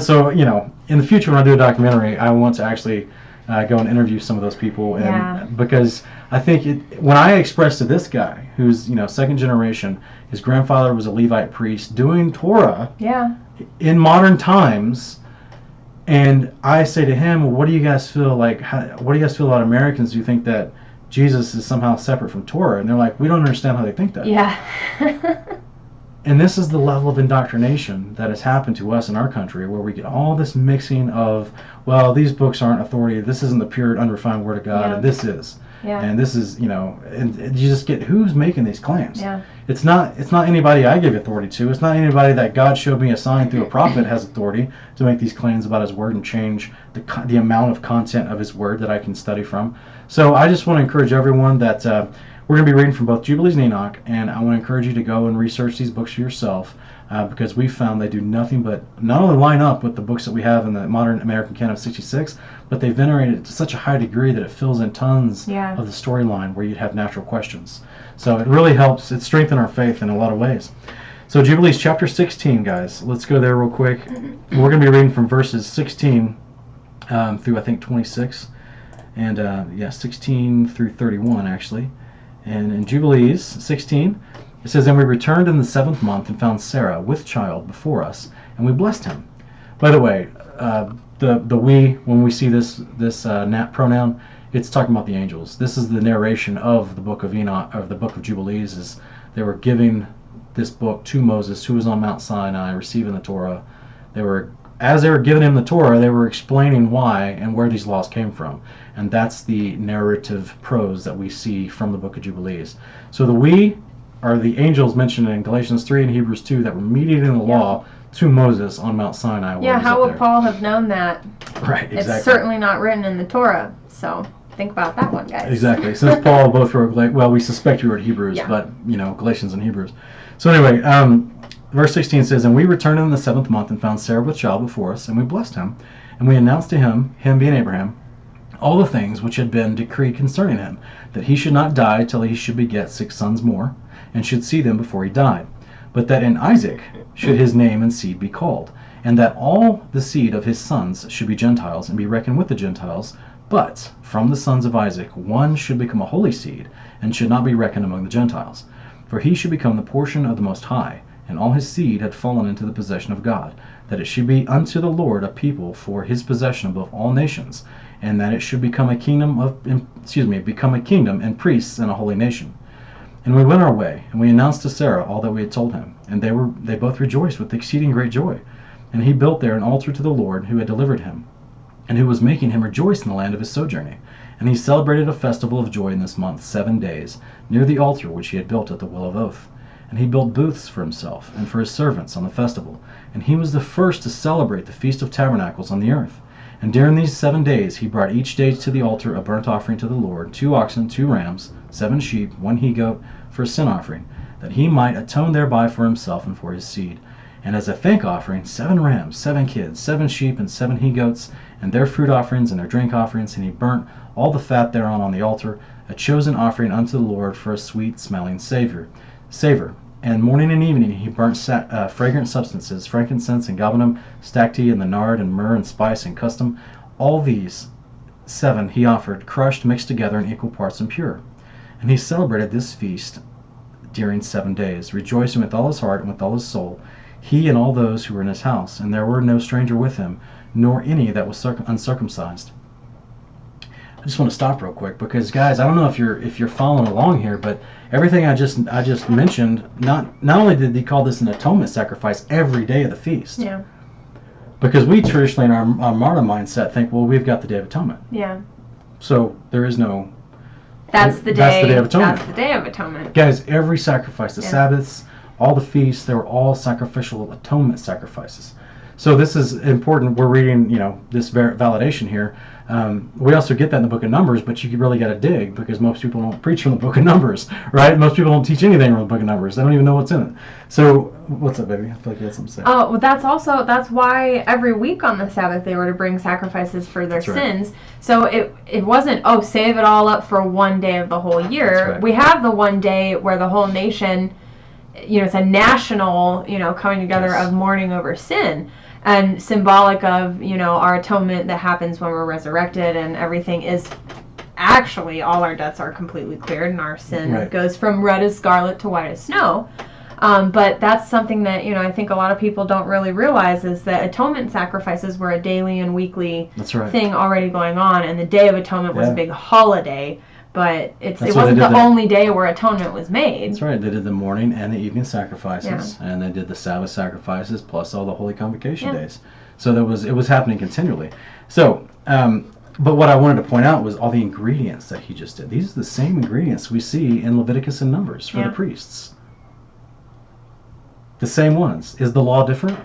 so, in the future when I do a documentary, I want to actually go and interview some of those people. And because I think when I expressed to this guy, who's, second generation, his grandfather was a Levite priest doing Torah. Yeah. In modern times, and I say to him, what do you guys feel like, what do you guys feel about Americans who think that Jesus is somehow separate from Torah? And they're like, we don't understand how they think that. Yeah. And this is the level of indoctrination that has happened to us in our country, where we get all this mixing of, well, these books aren't authority, this isn't the pure, unrefined Word of God, and this is. Yeah. And this is, and you just get who's making these claims. Yeah. It's not anybody I give authority to. It's not anybody that God showed me a sign through a prophet has authority to make these claims about His Word and change the amount of content of His Word that I can study from. So I just want to encourage everyone that we're going to be reading from both Jubilees and Enoch, and I want to encourage you to go and research these books for yourself. Because we found they do nothing but not only line up with the books that we have in the modern American canon of 66, but they venerate it to such a high degree that it fills in tons of the storyline where you'd have natural questions. So it really helps. It strengthens our faith in a lot of ways. So Jubilees chapter 16, guys. Let's go there real quick. We're going to be reading from verses 16 through, I think, 26. And, 16 through 31, actually. And in Jubilees 16, it says, "And we returned in the 7th month and found Sarah with child before us, and we blessed him." By the way, the we, when we see this nat pronoun, it's talking about the angels. This is the narration of the book of Enoch, of the book of Jubilees. Is they were giving this book to Moses, who was on Mount Sinai receiving the Torah. As they were giving him the Torah, they were explaining why and where these laws came from. And that's the narrative prose that we see from the book of Jubilees. So the we are the angels mentioned in Galatians 3 and Hebrews 2 that were mediating the law to Moses on Mount Sinai. Yeah, how would Paul have known that? Right, exactly. It's certainly not written in the Torah, so think about that one, guys. Exactly. Since Paul both wrote, we suspect he wrote Hebrews, but, Galatians and Hebrews. So anyway, verse 16 says, "And we returned in the 7th month and found Sarah with child before us, and we blessed him. And we announced to him being Abraham, all the things which had been decreed concerning him, that he should not die till he should beget 6 sons more, and should see them before he died. But that in Isaac should his name and seed be called, and that all the seed of his sons should be Gentiles, and be reckoned with the Gentiles. But from the sons of Isaac one should become a holy seed, and should not be reckoned among the Gentiles. For he should become the portion of the Most High, and all his seed had fallen into the possession of God, that it should be unto the Lord a people for his possession above all nations, and that it should become a kingdom and priests and a holy nation. And we went our way, and we announced to Sarah all that we had told him, and they both rejoiced with exceeding great joy. And he built there an altar to the Lord who had delivered him, and who was making him rejoice in the land of his sojourning. And he celebrated a festival of joy in this month 7 days, near the altar which he had built at the well of oath. And he built booths for himself and for his servants on the festival. And he was the first to celebrate the Feast of Tabernacles on the earth. And during these 7 days he brought each day to the altar a burnt offering to the Lord, 2 oxen, 2 rams, 7 sheep, 1 he-goat, for a sin offering, that he might atone thereby for himself and for his seed. And as a thank offering, 7 rams, 7 kids, 7 sheep, and 7 he-goats, and their fruit offerings and their drink offerings. And he burnt all the fat thereon on the altar, a chosen offering unto the Lord for a sweet-smelling savor. And morning and evening he burnt fragrant substances, frankincense and galbanum, stacte, and the nard, and myrrh, and spice, and custom. All these 7 he offered, crushed, mixed together in equal parts and pure. And he celebrated this feast during 7 days, rejoicing with all his heart and with all his soul, he and all those who were in his house. And there were no stranger with him, nor any that was uncircumcised." I just want to stop real quick because, guys, I don't know if you're following along here, but everything I just mentioned, not only did he call this an atonement sacrifice every day of the feast. Yeah. Because we traditionally in our modern mindset think, well, we've got the Day of Atonement. Yeah. So there is no. That's the Day of Atonement. That's the Day of Atonement. Guys, every sacrifice, the Sabbaths, all the feasts, they were all sacrificial atonement sacrifices. So this is important. We're reading, this validation here. We also get that in the book of Numbers, but you really got to dig because most people don't preach from the book of Numbers, right? Most people don't teach anything from the book of Numbers. They don't even know what's in it. So, what's up, baby? I feel like you had something to say. Oh, well, that's why every week on the Sabbath they were to bring sacrifices for their sins. Right. So it wasn't, save it all up for one day of the whole year. Right. We have the one day where the whole nation, it's a national, coming together of mourning over sin. And symbolic of, our atonement that happens when we're resurrected, and everything is actually, all our debts are completely cleared, and our sin goes from red as scarlet to white as snow. But that's something that, I think a lot of people don't really realize is that atonement sacrifices were a daily and weekly thing already going on, and the Day of Atonement was a big holiday. But it wasn't the only day where atonement was made. That's right. They did the morning and the evening sacrifices, and they did the Sabbath sacrifices plus all the Holy Convocation days. So it was happening continually. So, but what I wanted to point out was all the ingredients that he just did. These are the same ingredients we see in Leviticus and Numbers for the priests. The same ones. Is the law different?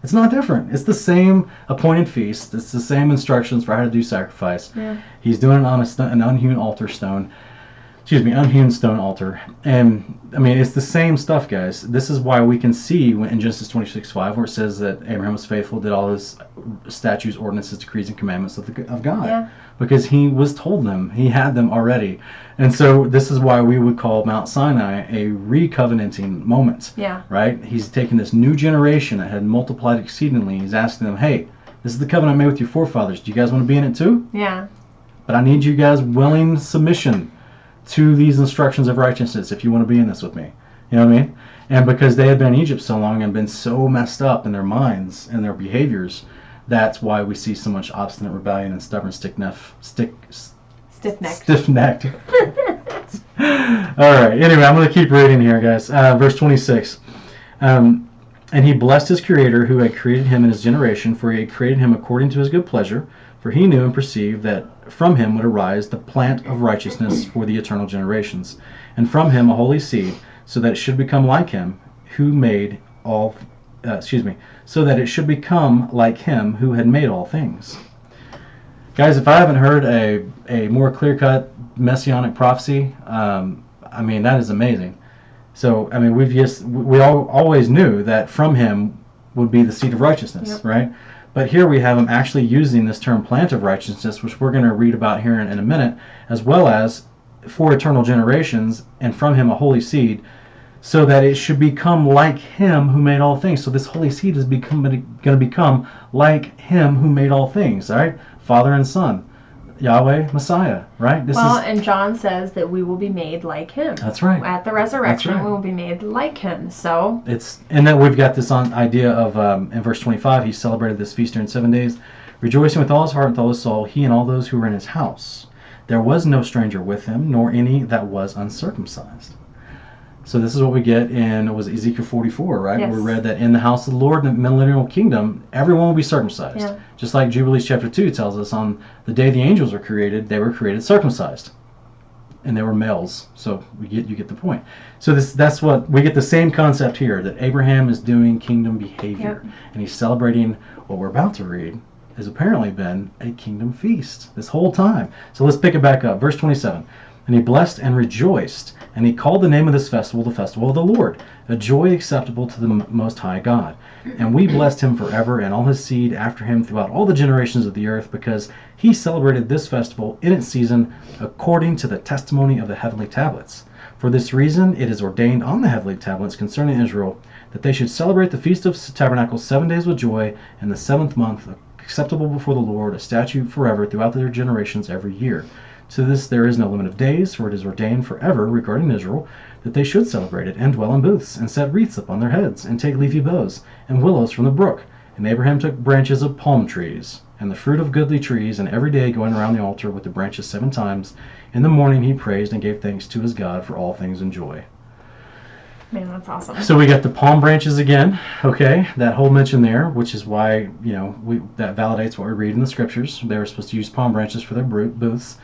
It's not different. It's the same appointed feast. It's the same instructions for how to do sacrifice. Yeah. He's doing it on an unhewn altar stone. unhewn stone altar. And I mean, it's the same stuff, guys. This is why we can see in Genesis 26:5, where it says that Abraham was faithful, did all his statutes, ordinances, decrees, and commandments of God. Yeah. Because he was told them, he had them already. And so this is why we would call Mount Sinai a re-covenanting moment. Yeah. Right? He's taking this new generation that had multiplied exceedingly. He's asking them, hey, this is the covenant I made with your forefathers. Do you guys want to be in it too? Yeah. But I need you guys willing submission to these instructions of righteousness if you want to be in this with me. You know what I mean? And because they had been in Egypt so long and been so messed up in their minds and their behaviors, that's why we see so much obstinate rebellion and stubborn stiff-necked. All right. Anyway, I'm going to keep reading here, guys. Verse 26. And he blessed his Creator who had created him in his generation, for he had created him according to his good pleasure. For he knew and perceived that from him would arise the plant of righteousness for the eternal generations, and from him a holy seed, so that it should become like him who made all. So that it should become like him who had made all things. Guys, if I haven't heard a more clear-cut messianic prophecy, I mean, that is amazing. So, I mean, we always knew that from him would be the seed of righteousness, Yep. right? But here we have him actually using this term plant of righteousness, which we're going to read about here in a minute, as well as for eternal generations, and from him a holy seed, so that it should become like him who made all things. So this holy seed is going to become like him who made all things, all right? Father and Son, Yahweh, Messiah, right? And John says that we will be made like him. That's right. At the resurrection, That's right. we will be made like him. So And then we've got this idea of, in verse 25, he celebrated this feast during 7 days, rejoicing with all his heart and with all his soul, he and all those who were in his house. There was no stranger with him, nor any that was uncircumcised. So this is what we get in, was it Ezekiel 44, right? Yes. Where we read that in the house of the Lord, in the millennial kingdom, everyone will be circumcised. Yeah. Just like Jubilees chapter 2 tells us, on the day the angels were created, they were created circumcised. And they were males. So you get the point. So that's what, we get the same concept here, that Abraham is doing kingdom behavior. Yep. And he's celebrating what we're about to read has apparently been a kingdom feast this whole time. So let's pick it back up. Verse 27. And he blessed and rejoiced, and he called the name of this festival the festival of the Lord, a joy acceptable to the Most High God. And we blessed him forever and all his seed after him throughout all the generations of the earth, because he celebrated this festival in its season according to the testimony of the heavenly tablets. For this reason it is ordained on the heavenly tablets concerning Israel that they should celebrate the Feast of Tabernacles 7 days with joy, in the 7th month, acceptable before the Lord, a statute forever throughout their generations every year. To this there is no limit of days, for it is ordained forever regarding Israel, that they should celebrate it, and dwell in booths, and set wreaths upon their heads, and take leafy boughs, and willows from the brook. And Abraham took branches of palm trees, and the fruit of goodly trees, and every day going around the altar with the branches 7 times. In the morning he praised and gave thanks to his God for all things in joy. man, that's awesome. So we got the palm branches again, okay, that whole mention there, which is why, that validates what we read in the scriptures. They were supposed to use palm branches for their booths.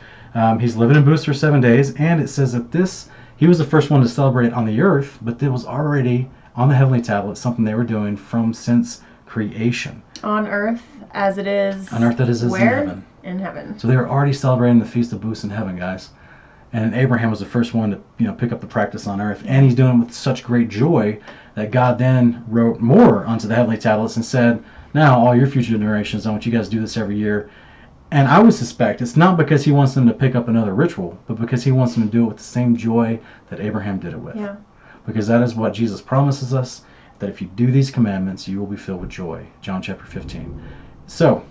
He's living in booths for 7 days, and it says that he was the first one to celebrate it on the earth, but it was already on the heavenly tablet, something they were doing since creation. On earth as it is. On earth as it is where? in heaven. In heaven. So they were already celebrating the Feast of Booths in heaven, guys. And Abraham was the first one to pick up the practice on earth, and he's doing it with such great joy that God then wrote more onto the heavenly tablets and said, now all your future generations, I want you guys to do this every year. And I would suspect it's not because he wants them to pick up another ritual, but because he wants them to do it with the same joy that Abraham did it with. Yeah. Because that is what Jesus promises us, that if you do these commandments, you will be filled with joy. John chapter 15. So,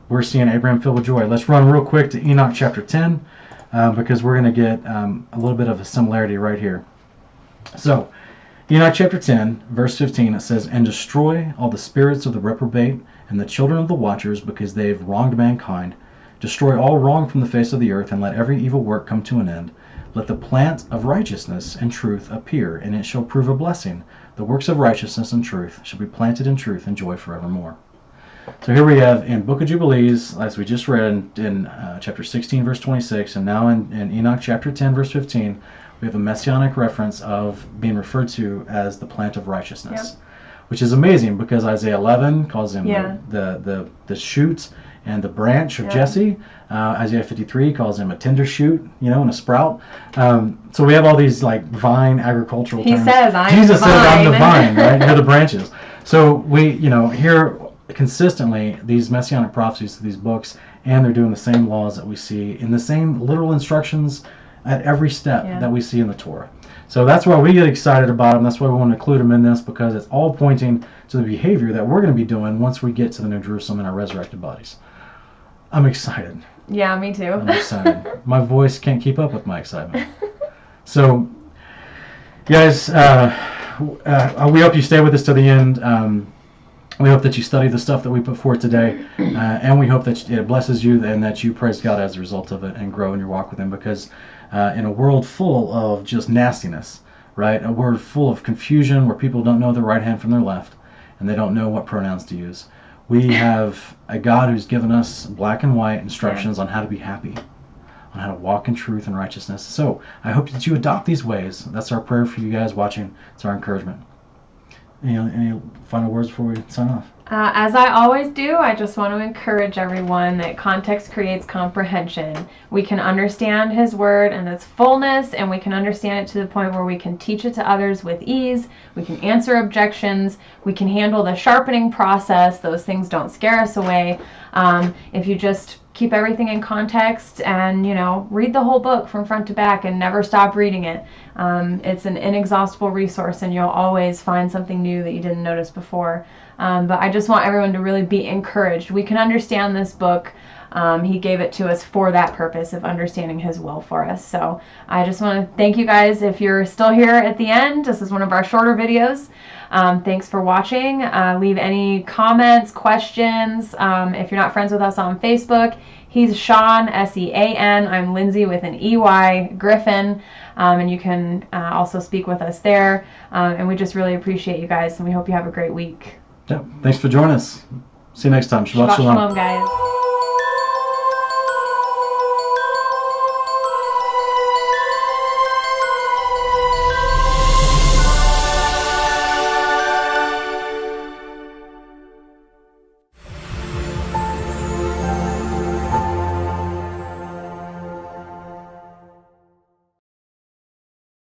we're seeing Abraham filled with joy. Let's run real quick to Enoch chapter 10, because we're going to get a little bit of a similarity right here. So, Enoch chapter 10, verse 15, it says, and destroy all the spirits of the reprobate and the children of the watchers, because they have wronged mankind. Destroy all wrong from the face of the earth, and let every evil work come to an end. Let the plant of righteousness and truth appear, and it shall prove a blessing. The works of righteousness and truth shall be planted in truth and joy forevermore. So here we have in Book of Jubilees, as we just read in chapter 16, verse 26, and now in Enoch chapter 10, verse 15, we have a messianic reference of being referred to as the plant of righteousness. Yep. Which is amazing, because Isaiah 11 calls him the shoot. and the branch of Yeah. Jesse. Isaiah 53 calls him a tender shoot, and a sprout. So we have all these like vine agricultural He terms. says, "I'm Jesus the says, "I'm the vine." vine," right? You're the branches. So we, hear consistently these messianic prophecies to these books, and they're doing the same laws that we see in the same literal instructions at every step Yeah. that we see in the Torah. So that's why we get excited about them. That's why we want to include them in this, because it's all pointing to the behavior that we're going to be doing once we get to the New Jerusalem in our resurrected bodies. I'm excited. Yeah, me too. I'm excited. My voice can't keep up with my excitement. So, guys, we hope you stay with us to the end. We hope that you study the stuff that we put forth today, and we hope that it blesses you and that you praise God as a result of it and grow in your walk with Him, because in a world full of just nastiness, right, a world full of confusion where people don't know their right hand from their left and they don't know what pronouns to use, we have a God who's given us black and white instructions on how to be happy, on how to walk in truth and righteousness. So I hope that you adopt these ways. That's our prayer for you guys watching. It's our encouragement. Any final words before we sign off? As I always do, I just want to encourage everyone that context creates comprehension. We can understand His Word and its fullness, and we can understand it to the point where we can teach it to others with ease. We can answer objections. We can handle the sharpening process. Those things don't scare us away. If you just keep everything in context and, read the whole book from front to back and never stop reading it. It's an inexhaustible resource, and you'll always find something new that you didn't notice before. But I just want everyone to really be encouraged. We can understand this book. He gave it to us for that purpose of understanding His will for us. So I just want to thank you guys. If you're still here at the end, this is one of our shorter videos. Thanks for watching. Leave any comments, questions. If you're not friends with us on Facebook, he's Sean, S-E-A-N. I'm Lindsay with an E-Y, Griffin. And you can also speak with us there. And we just really appreciate you guys, and we hope you have a great week. Yeah. Thanks for joining us. See you next time. Shabbat Shabbat shalom. shalom, guys.